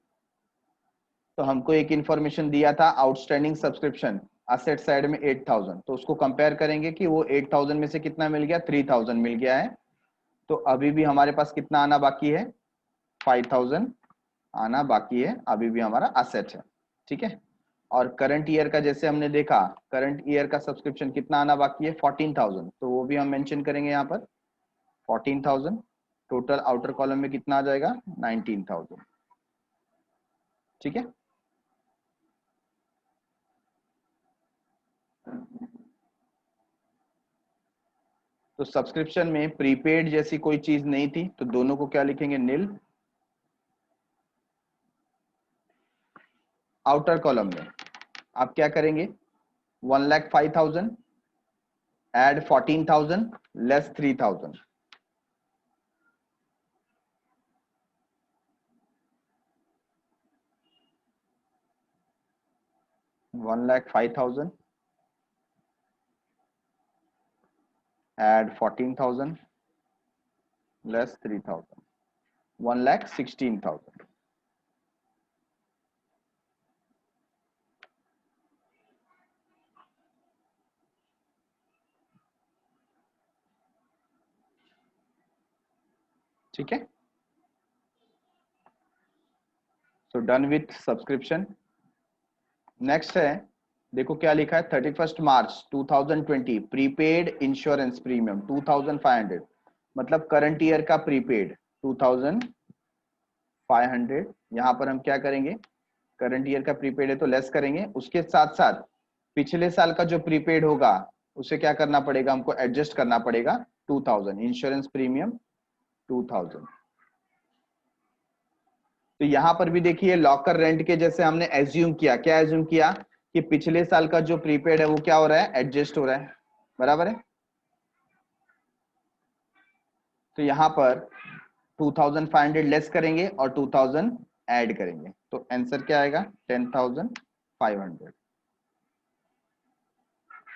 तो हमको एक इंफॉर्मेशन दिया था आउटस्टैंडिंग सब्सक्रिप्शन असेट साइड में 8,000, तो उसको कंपेयर करेंगे कि वो 8,000 में से कितना मिल गया 3,000 मिल गया है, तो अभी भी हमारे पास कितना आना बाकी है 5,000 आना बाकी है, अभी भी हमारा असेट है, ठीक है। और करंट ईयर का जैसे हमने देखा, करंट ईयर का सब्सक्रिप्शन कितना आना बाकी है 14,000, तो वो भी हम मेंशन करेंगे यहाँ पर 14,000। टोटल आउटर कॉलम में कितना आ जाएगा 19,000, ठीक है। तो सब्सक्रिप्शन में प्रीपेड जैसी कोई चीज नहीं थी, तो दोनों को क्या लिखेंगे नील। आउटर कॉलम में आप क्या करेंगे 1,05,000 एड 14,000 लेस 3,000, 1,05,000 add 14,000 less 3,000, 1,16,000, ठीक है। So done with subscription. Next है, देखो क्या लिखा है 31 मार्च 2020 प्रीपेड इंश्योरेंस प्रीमियम 2,500, मतलब करंट ईयर का प्रीपेड 2,500। यहां पर हम क्या करेंगे, करंट ईयर का प्रीपेड है तो लेस करेंगे, उसके साथ साथ पिछले साल का जो प्रीपेड होगा उसे क्या करना पड़ेगा, हमको एडजस्ट करना पड़ेगा 2000, इंश्योरेंस प्रीमियम 2000। तो यहां पर भी देखिए लॉकर रेंट के जैसे हमने एज्यूम किया, क्या एज्यूम किया कि पिछले साल का जो प्रीपेड है वो क्या हो रहा है, एडजस्ट हो रहा है, बराबर है। तो यहां पर 2500 लेस करेंगे और 2000 ऐड करेंगे, तो आंसर क्या आएगा 10,500।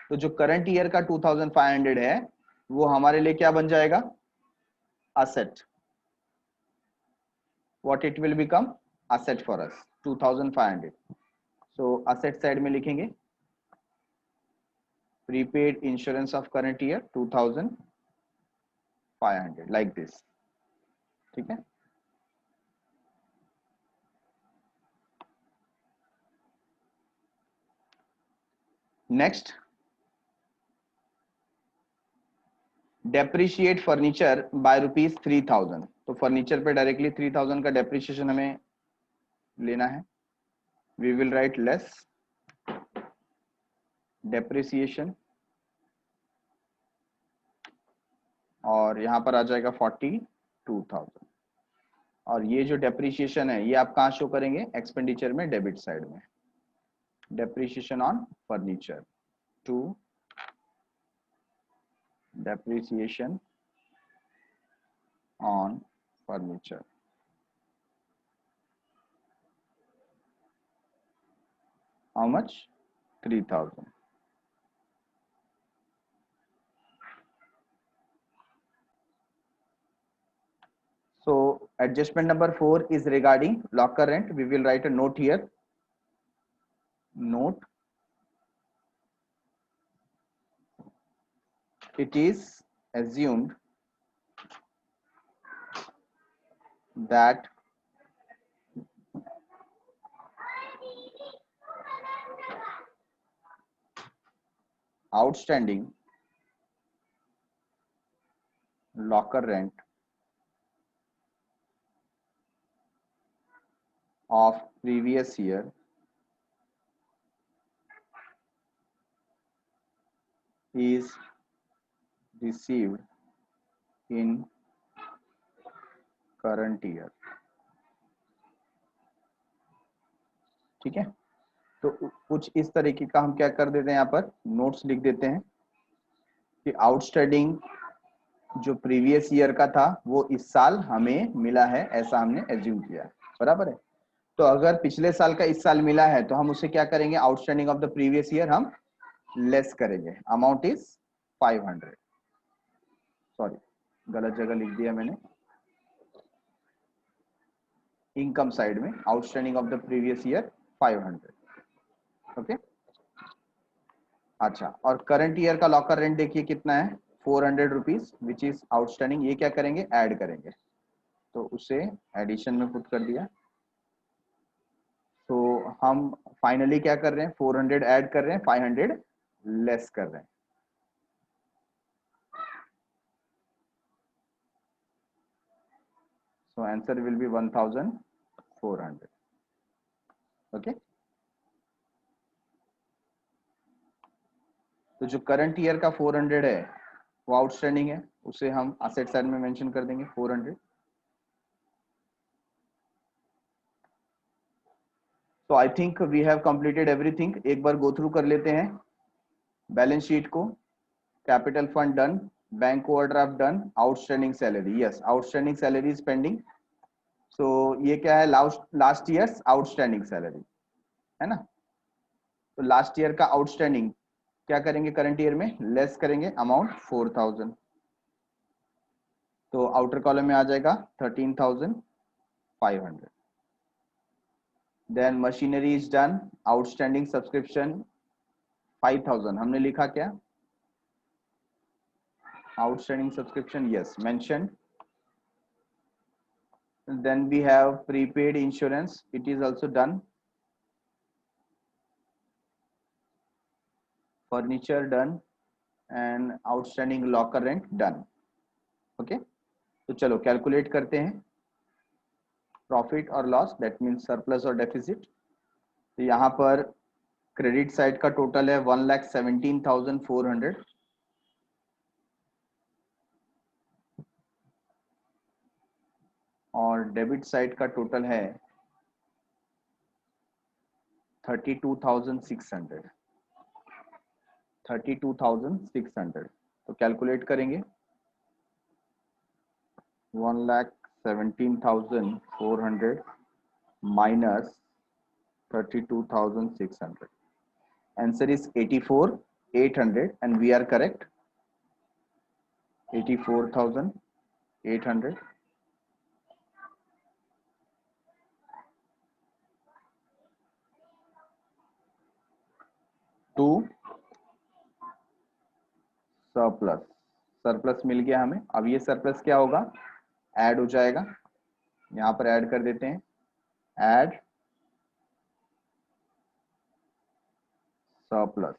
तो जो करंट ईयर का 2500 है वो हमारे लिए क्या बन जाएगा, asset. What it will become, asset for us 2500। So asset side में लिखेंगे prepaid insurance of current year 2500 like this, ठीक है। Next, depreciate furniture bye ₹3000। तो फर्नीचर पे डायरेक्टली 3000 का डेप्रिशिएशन हमें लेना है। We will write less depreciation और यहां पर आ जाएगा 42,000। और ये जो डेप्रिसिएशन है ये आप कहां शो करेंगे, एक्सपेंडिचर में डेबिट साइड में, depreciation on furniture to depreciation on furniture. How much, 3000। So adjustment number 4 is regarding locker rent. We will write a note here. Note, it is assumed that outstanding locker rent of previous year is received in current year। ठीक है, तो कुछ इस तरीके का हम क्या कर देते हैं, यहाँ पर नोट्स लिख देते हैं कि आउटस्टैंडिंग जो प्रीवियस ईयर का था वो इस साल हमें मिला है, ऐसा हमने एज्यूम किया, बराबर है। तो अगर पिछले साल का इस साल मिला है तो हम उसे क्या करेंगे, outstanding of the previous year हम लेस करेंगे। Amount is 500। सॉरी, गलत जगह लिख दिया मैंने, इनकम साइड में outstanding of the previous year 500। Okay, अच्छा, और करंट ईयर का लॉकर रेंट देखिए कितना है, 400 रुपीज, विच इज आउटस्टैंडिंग। ये क्या करेंगे, ऐड करेंगे, तो उसे एडिशन में पुट कर दिया। तो हम फाइनली क्या कर रहे हैं, 400 ऐड कर रहे हैं, 500 लेस कर रहे हैं। So answer will be 1400। Okay, तो जो करंट ईयर का 400 है वो आउटस्टैंडिंग है, उसे हम असेट साइड में मेंशन कर देंगे 400। तो I think we have completed everything. एक बार गो थ्रू कर लेते हैं बैलेंस शीट को। Capital fund done, bank overdraft done, outstanding salary, yes outstanding salary is pending. So ये क्या है, लास्ट ईयर्स आउटस्टैंडिंग सैलरी है ना। तो लास्ट ईयर का आउटस्टैंडिंग क्या करेंगे, करंट ईयर में लेस करेंगे, अमाउंट 4000। तो आउटर कॉलम में आ जाएगा 13,500। Then machinery is done, outstanding subscription 5000। हमने लिखा क्या, outstanding subscription, yes mention. Then we have prepaid insurance, it is also done। Furniture done and outstanding locker rent done। Okay, तो चलो कैलकुलेट करते हैं प्रॉफिट और लॉस, दैट मीन्स सरप्लस और deficit. तो यहाँ पर क्रेडिट साइड का टोटल है 1,17,400 और डेबिट साइड का टोटल है 32,600। 32,600 तो कैलकुलेट करेंगे 1,17,400 minus 32,600. Answer is 84,800 and we are correct. 84,800. To surplus, surplus मिल गया हमें। अब ये सरप्लस क्या होगा, ऐड हो जाएगा, यहां पर ऐड कर देते हैं, ऐड सरप्लस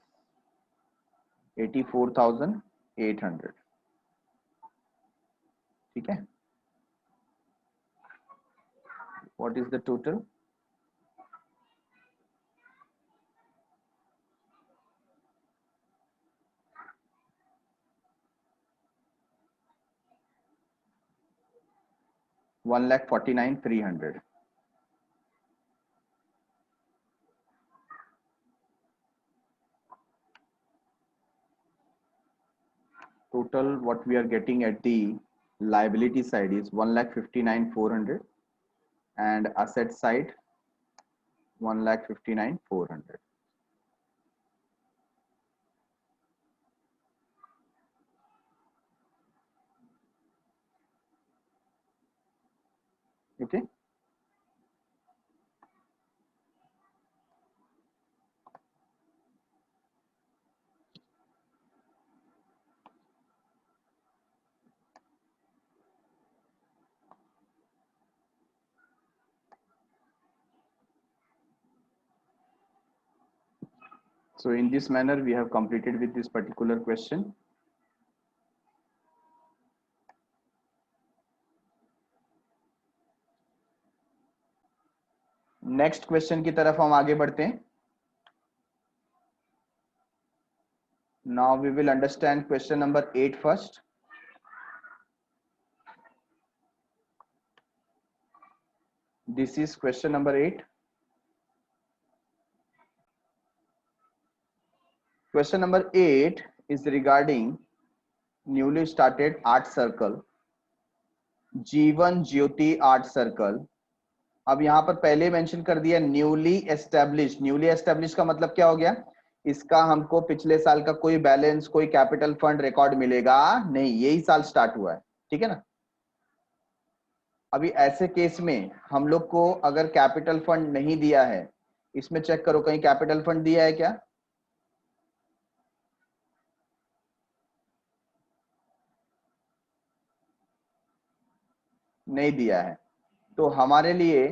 84,800। ठीक है, what is the total? $1,49,300। Total what we are getting at the liability side is 1,59,400 and asset side 1,59,400. Okay. So in this manner we have completed with this particular question. Next question की तरफ हम आगे बढ़ते हैं। Now we will understand question number 8 first. This is question number 8। Question number 8 is regarding newly started art circle, Jeevan Jyoti art circle. अब यहाँ पर पहले मेंशन कर दिया न्यूली एस्टेब्लिश। न्यूली एस्टेब्लिश का मतलब क्या हो गया, इसका हमको पिछले साल का कोई बैलेंस, कोई कैपिटल फंड रिकॉर्ड मिलेगा नहीं, यही साल स्टार्ट हुआ है। ठीक है ना। अभी ऐसे केस में हम लोग को अगर कैपिटल फंड नहीं दिया है, इसमें चेक करो कहीं कैपिटल फंड दिया है क्या? नहीं दिया है। तो हमारे लिए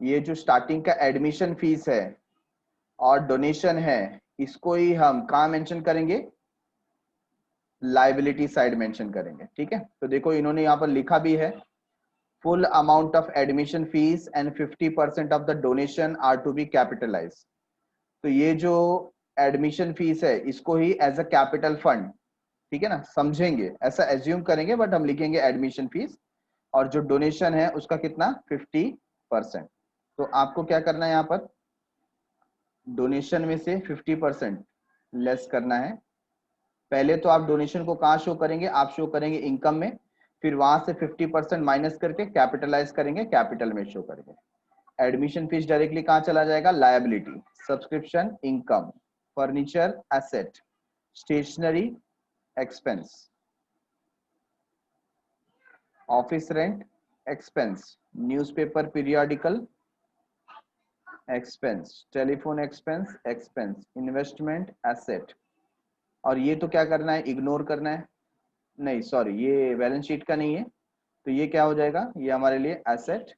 ये जो स्टार्टिंग का एडमिशन फीस है और डोनेशन है, इसको ही हम कहाँ मेंशन करेंगे, लाइबिलिटी साइड मेंशन करेंगे। ठीक है, तो देखो इन्होंने यहाँ पर लिखा भी है, full amount of admission fees and 50% of the donation are to be capitalized। तो ये जो एडमिशन फीस है इसको ही एज अ कैपिटल फंड, ठीक है ना, समझेंगे, ऐसा एज्यूम करेंगे, बट हम लिखेंगे एडमिशन फीस, और जो डोनेशन है उसका कितना, 50%। तो आपको क्या करना है, यहाँ पर डोनेशन में से 50% लेस करना है। पहले तो आप डोनेशन को कहाँ शो करेंगे, आप शो करेंगे इनकम में, फिर वहां से 50% माइनस करके कैपिटलाइज करेंगे, कैपिटल में शो करेंगे। एडमिशन फीस डायरेक्टली कहाँ चला जाएगा, liability, subscription income, furniture asset, stationery expense, office rent expense, newspaper periodical expense, telephone expense expense, investment asset. और ये तो क्या करना है, इग्नोर करना है, नहीं सॉरी ये बैलेंस शीट का नहीं है, तो ये क्या हो जाएगा, ये हमारे लिए एसेट,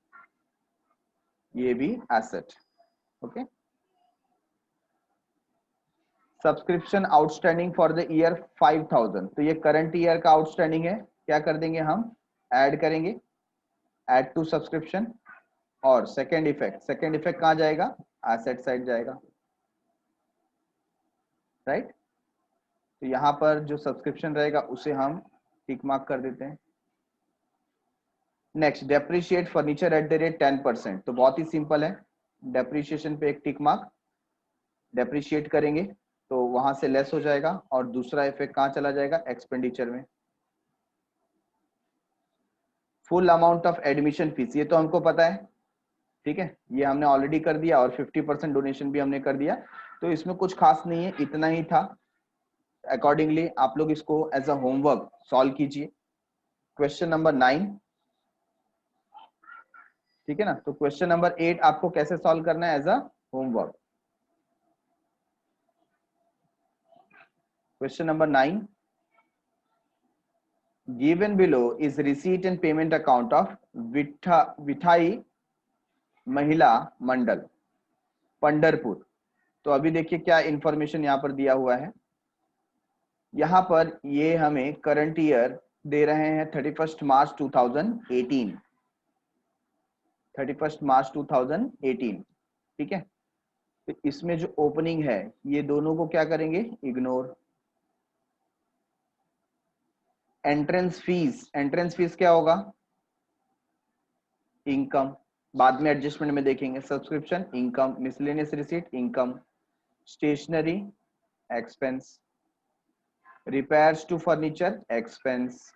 ये भी asset. Okay. Subscription outstanding for the year 5,000, तो ये करंट ईयर का आउटस्टैंडिंग है, क्या कर देंगे हम, ऐड करेंगे, ऐड टू सब्सक्रिप्शन। और सेकेंड इफेक्ट, सेकेंड इफेक्ट कहाँ जाएगा, एसेट साइड जाएगा, राइट। तो यहाँ पर जो सब्सक्रिप्शन रहेगा उसे हम टिक मार्क कर देते हैं। Next, depreciate furniture at the rate 10%। तो बहुत ही सिंपल है, डेप्रिशिएशन पे एक टिक मार्क, डेप्रिशिएट करेंगे तो वहां से लेस हो जाएगा, और दूसरा इफेक्ट कहां चला जाएगा, एक्सपेंडिचर में। Full amount of admission fees, ये तो हमको पता है, ठीक है, ये हमने ऑलरेडी कर दिया, और 50% डोनेशन भी हमने कर दिया, तो इसमें कुछ खास नहीं है, इतना ही था। अकॉर्डिंगली आप लोग इसको एज अ होमवर्क सॉल्व कीजिए। क्वेश्चन नंबर 9, ठीक है ना। तो क्वेश्चन नंबर 8 आपको कैसे सॉल्व करना है as a homework. Question number 9, given below is receipt and payment account of Vithai Mahila Mandal Pandharpur. तो अभी देखिए क्या इंफॉर्मेशन यहाँ पर दिया हुआ है। यहाँ पर ये हमें करंट ईयर दे रहे हैं 31 मार्च 2018, 31 मार्च 2018, ठीक है। तो इसमें जो ओपनिंग है ये दोनों को क्या करेंगे, इग्नोर। एंट्रेंस फीस क्या होगा, इनकम, बाद में एडजस्टमेंट में देखेंगे। Subscription income, miscellaneous receipt income, stationery expense, repairs to furniture expense,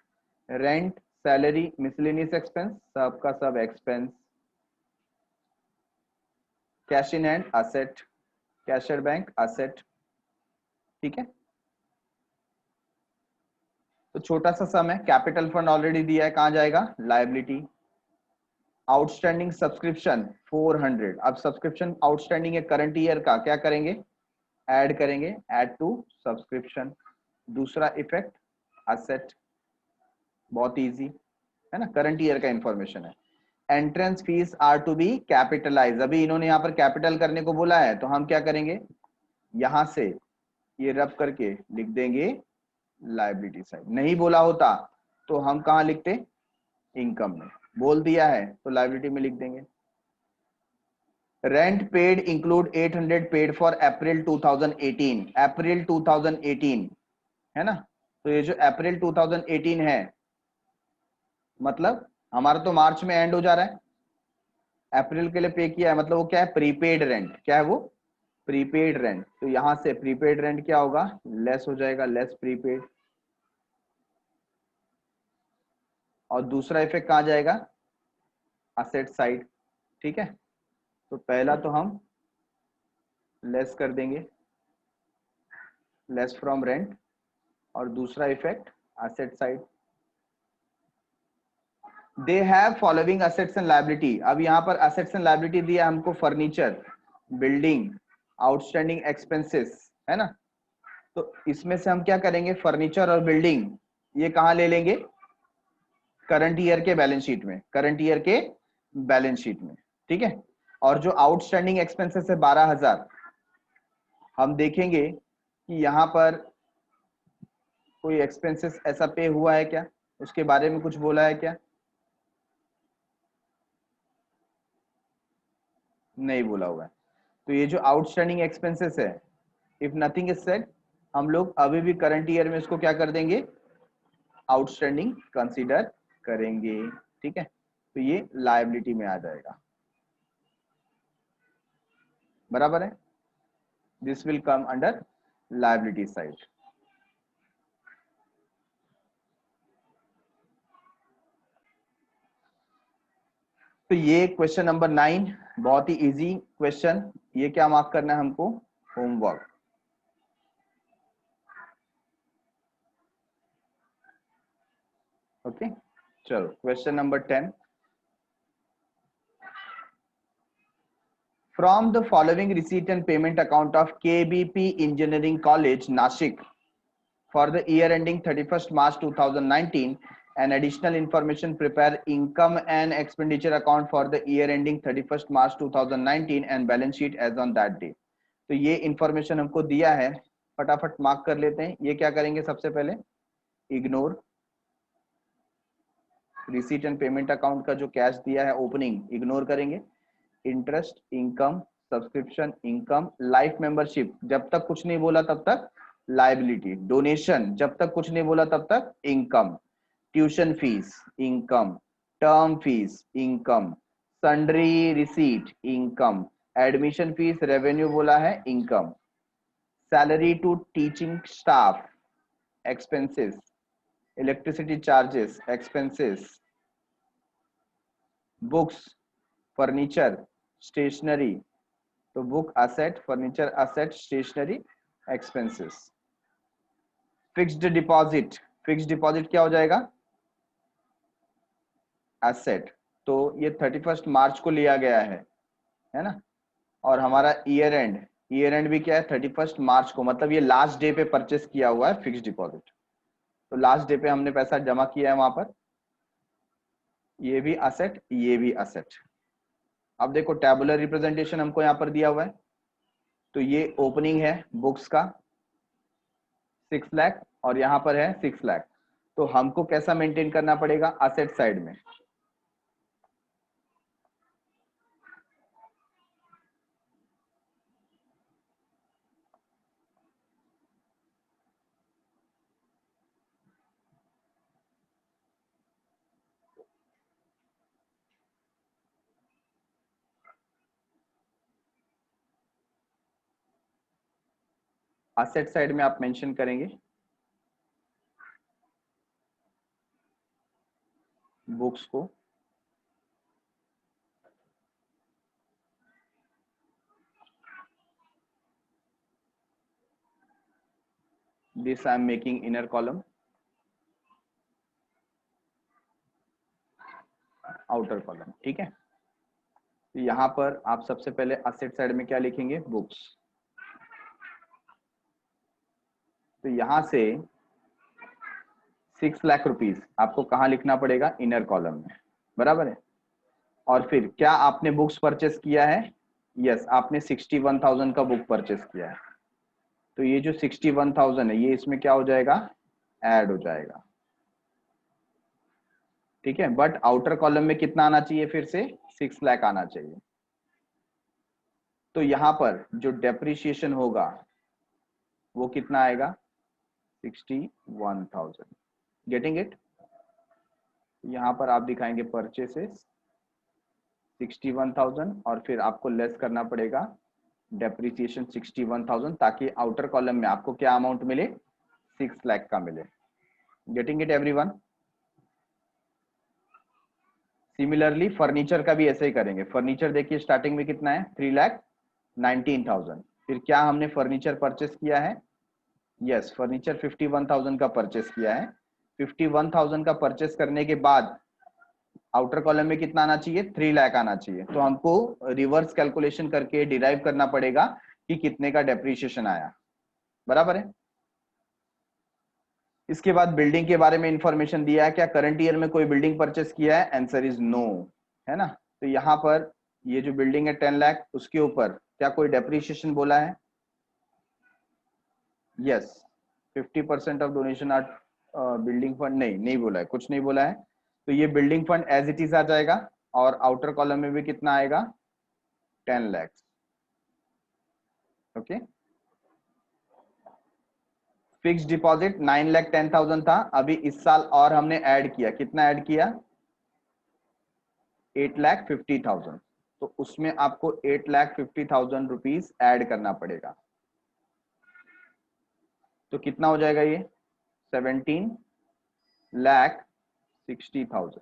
rent salary miscellaneous expense, सबका सब expense, cash in hand asset, cashier bank asset, ठीक है। तो छोटा सा सम है, कैपिटल फंड ऑलरेडी दिया है, कहां जाएगा, लायबिलिटी। आउटस्टैंडिंग सब्सक्रिप्शन 400, अब सब्सक्रिप्शन आउटस्टैंडिंग है करंट ईयर का, क्या करेंगे, ऐड करेंगे, ऐड टू सब्सक्रिप्शन। दूसरा इफेक्ट असेट, बहुत इजी है ना, करंट ईयर का इंफॉर्मेशन है। Entrance fees are to be capitalize, अभी इन्होंने यहाँ पर कैपिटल करने को बोला है, तो हम क्या करेंगे, यहां से ये रब करके लिख देंगे लायबिलिटी साइड। नहीं बोला होता तो हम कहां लिखते, इनकम में। बोल दिया है तो लायबिलिटी में लिख देंगे। Rent paid include 800 paid for अप्रैल 2018, अप्रैल 2018 है ना। तो ये जो अप्रैल 2018 है, मतलब हमारा तो मार्च में एंड हो जा रहा है, अप्रैल के लिए पे किया है, मतलब वो क्या है, प्रीपेड रेंट। क्या है वो, प्रीपेड रेंट। तो यहां से प्रीपेड रेंट क्या होगा, लेस हो जाएगा, लेस प्रीपेड। और दूसरा इफेक्ट कहां जाएगा, असेट साइड, ठीक है। तो पहला तो हम लेस कर देंगे, लेस फ्रॉम रेंट, और दूसरा effect asset side. They have following assets and liability, अब यहाँ पर असेट्स एंड लायबिलिटी दिया हमको, फर्नीचर, बिल्डिंग, आउटस्टैंडिंग एक्सपेंसेस, है ना। तो इसमें से हम क्या करेंगे, फर्नीचर और बिल्डिंग ये कहां ले लेंगे, करंट ईयर के बैलेंस शीट में, करंट ईयर के बैलेंस शीट में, ठीक है। और जो आउटस्टैंडिंग एक्सपेंसेस है 12,000, हम देखेंगे कि यहाँ पर कोई एक्सपेंसेस ऐसा पे हुआ है क्या, उसके बारे में कुछ बोला है क्या, नहीं बोला हुआ है। तो ये जो आउटस्टैंडिंग एक्सपेंसेस है, इफ नथिंग इज सेड, हम लोग अभी भी करंट ईयर में इसको क्या कर देंगे, आउटस्टैंडिंग कंसीडर करेंगे, ठीक है। तो ये लायबिलिटी में आ जाएगा, बराबर है, this will come under liability side. तो ये क्वेश्चन नंबर 9 बहुत ही इजी क्वेश्चन, ये क्या मार्क करना है हमको, होमवर्क। ओके, चलो question number 10, from the following receipt and payment account of KBP Engineering College Nashik for the year ending 31st March 2019 and additional information, prepare income and expenditure account for the year ending 31st March 2019 and balance sheet as on that day। तो ये information हमको दिया है, फटाफट mark कर लेते हैं। ये क्या करेंगे, सबसे पहले ignore, receipt and payment account का जो कैश दिया है ओपनिंग इग्नोर करेंगे। Interest income, subscription income, life membership जब तक कुछ नहीं बोला तब तक लायबिलिटी, डोनेशन जब तक कुछ नहीं बोला तब तक income, tuition fees income, term fees income, sundry receipt income, admission fees revenue बोला है income, salary to teaching staff expenses, electricity charges expenses, books furniture stationery, तो book asset furniture asset stationery expenses. Fixed deposit, fixed deposit क्या हो जाएगा, asset, तो ये 31 मार्च को लिया गया है ना, और हमारा ईयर एंड, ईयर एंड भी क्या है 31 मार्च को, मतलब ये लास्ट डे पे परचेस किया हुआ है फिक्स्ड डिपॉजिट, तो लास्ट डे पे हमने पैसा जमा किया है वहां पर, ये भी असेट ये भी असेट। अब देखो टेबुलर रिप्रेजेंटेशन हमको यहाँ पर दिया हुआ है, तो ये ओपनिंग है बुक्स का 6 लाख और यहाँ पर है 6 लाख, तो हमको कैसा मेंटेन करना पड़ेगा असेट साइड में, असेट साइड में आप मेंशन करेंगे बुक्स को, this I am making inner column, outer column, ठीक है। तो यहाँ पर आप सबसे पहले असेट साइड में क्या लिखेंगे बुक्स, तो यहां से 6 लाख रुपीस आपको कहाँ लिखना पड़ेगा इनर कॉलम में, बराबर है। और फिर क्या आपने बुक्स परचेस किया है, यस आपने 61,000 का बुक परचेस किया है, तो ये जो 61,000 है ये इसमें क्या हो जाएगा ऐड हो जाएगा, ठीक है। बट आउटर कॉलम में कितना आना चाहिए, फिर से 6 लाख आना चाहिए। तो यहां पर जो डेप्रिसिएशन होगा वो कितना आएगा 61,000, गेटिंग इट। यहां पर आप दिखाएंगे परचेसेस 61,000 और फिर आपको लेस करना पड़ेगा डेप्रिसिएशन 61,000, ताकि आउटर कॉलम में आपको क्या अमाउंट मिले 6 लाख का मिले, getting it everyone. Similarly furniture का भी ऐसे ही करेंगे, फर्नीचर देखिए स्टार्टिंग में कितना है 3,19,000, फिर क्या हमने फर्नीचर परचेस किया है, यस फर्नीचर 51,000 का परचेस किया है, 51,000 का परचेस करने के बाद आउटर कॉलम में कितना आना चाहिए 3 लाख आना चाहिए, तो हमको रिवर्स कैलकुलेशन करके डिराइव करना पड़ेगा कि कितने का डेप्रिसिएशन आया, बराबर है। इसके बाद बिल्डिंग के बारे में इंफॉर्मेशन दिया है, क्या करंट ईयर में कोई बिल्डिंग परचेस किया है, आंसर इज नो, है ना। तो यहाँ पर ये जो बिल्डिंग है 10 लाख, उसके ऊपर क्या कोई डेप्रिसिएशन बोला है, yes 50% of donation or building fund, नहीं बोला है, कुछ नहीं बोला है, तो ये building fund as it is आ जाएगा, और आउटर कॉलम में भी कितना आएगा 10 लाख, ओके। फिक्स डिपॉजिट 9,10,000 था, अभी इस साल और हमने ऐड किया, कितना ऐड किया 8,50,000, तो उसमें आपको 8,50,000 रुपीज ऐड करना पड़ेगा, तो कितना हो जाएगा ये 17,60,000,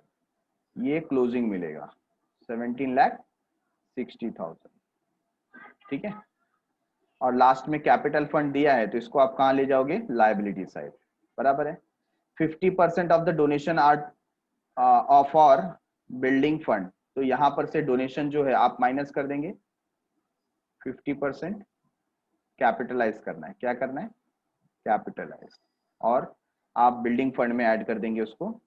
ये क्लोजिंग मिलेगा 17,60,000, ठीक है। और लास्ट में कैपिटल फंड दिया है, तो इसको आप कहां ले जाओगे लायबिलिटी साइड, बराबर है। 50% of the donation are of और बिल्डिंग फंड, तो यहां पर से डोनेशन जो है आप माइनस कर देंगे, 50% कैपिटलाइज करना है, क्या करना है कैपिटलाइज, और आप बिल्डिंग फंड में ऐड कर देंगे उसको,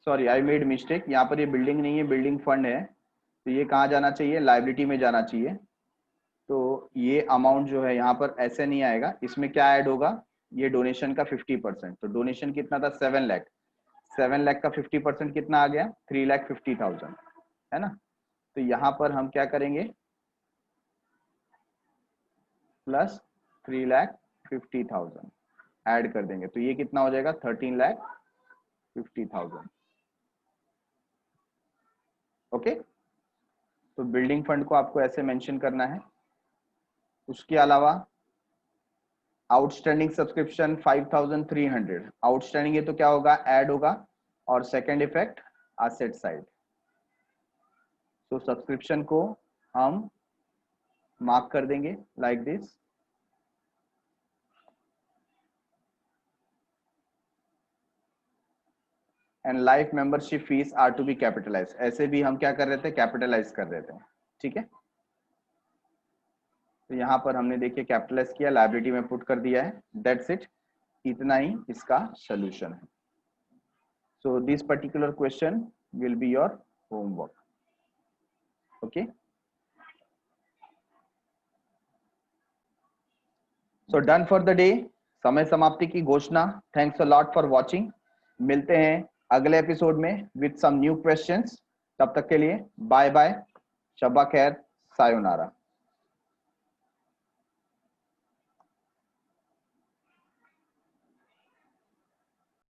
सॉरी आई मेड मिस्टेक, यहाँ पर ये बिल्डिंग नहीं है बिल्डिंग फंड है, तो ये कहाँ जाना चाहिए लायबिलिटी में जाना चाहिए, तो ये अमाउंट जो है यहाँ पर ऐसे नहीं आएगा, इसमें क्या ऐड होगा ये डोनेशन का 50%, तो डोनेशन कितना था 7 लाख, 7 लाख का 50% कितना आ गया 3,50,000, है ना। तो यहाँ पर हम क्या करेंगे प्लस 3,50,000, ऐड कर देंगे तो ये कितना हो जाएगा 13,50,000। ओके, तो बिल्डिंग फंड को आपको ऐसे मेंशन करना है। उसके अलावा आउटस्टैंडिंग सब्सक्रिप्शन 5,300 आउटस्टैंडिंग है तो क्या होगा, ऐड होगा। और सेकंड इफेक्ट एसेट साइड, तो सब्सक्रिप्शन को हम मार्क कर देंगे like this. And life membership fees are to be capitalize, ऐसे भी हम क्या कर रहे थे, कैपिटलाइज कर रहे थे। ठीक है, तो यहाँ पर हमने देखिए कैपिटलाइज किया, लायबिलिटी में पुट कर दिया है, दैट्स इट। इतना ही इसका सोल्यूशन है। So this particular question will be your homework. Okay, so done for the day, समय समाप्ति की घोषणा। Thanks a lot for watching. मिलते हैं अगले एपिसोड में विद सम न्यू क्वेश्चंस। तब तक के लिए बाय बाय, शब्बा खैर, सायोनारा।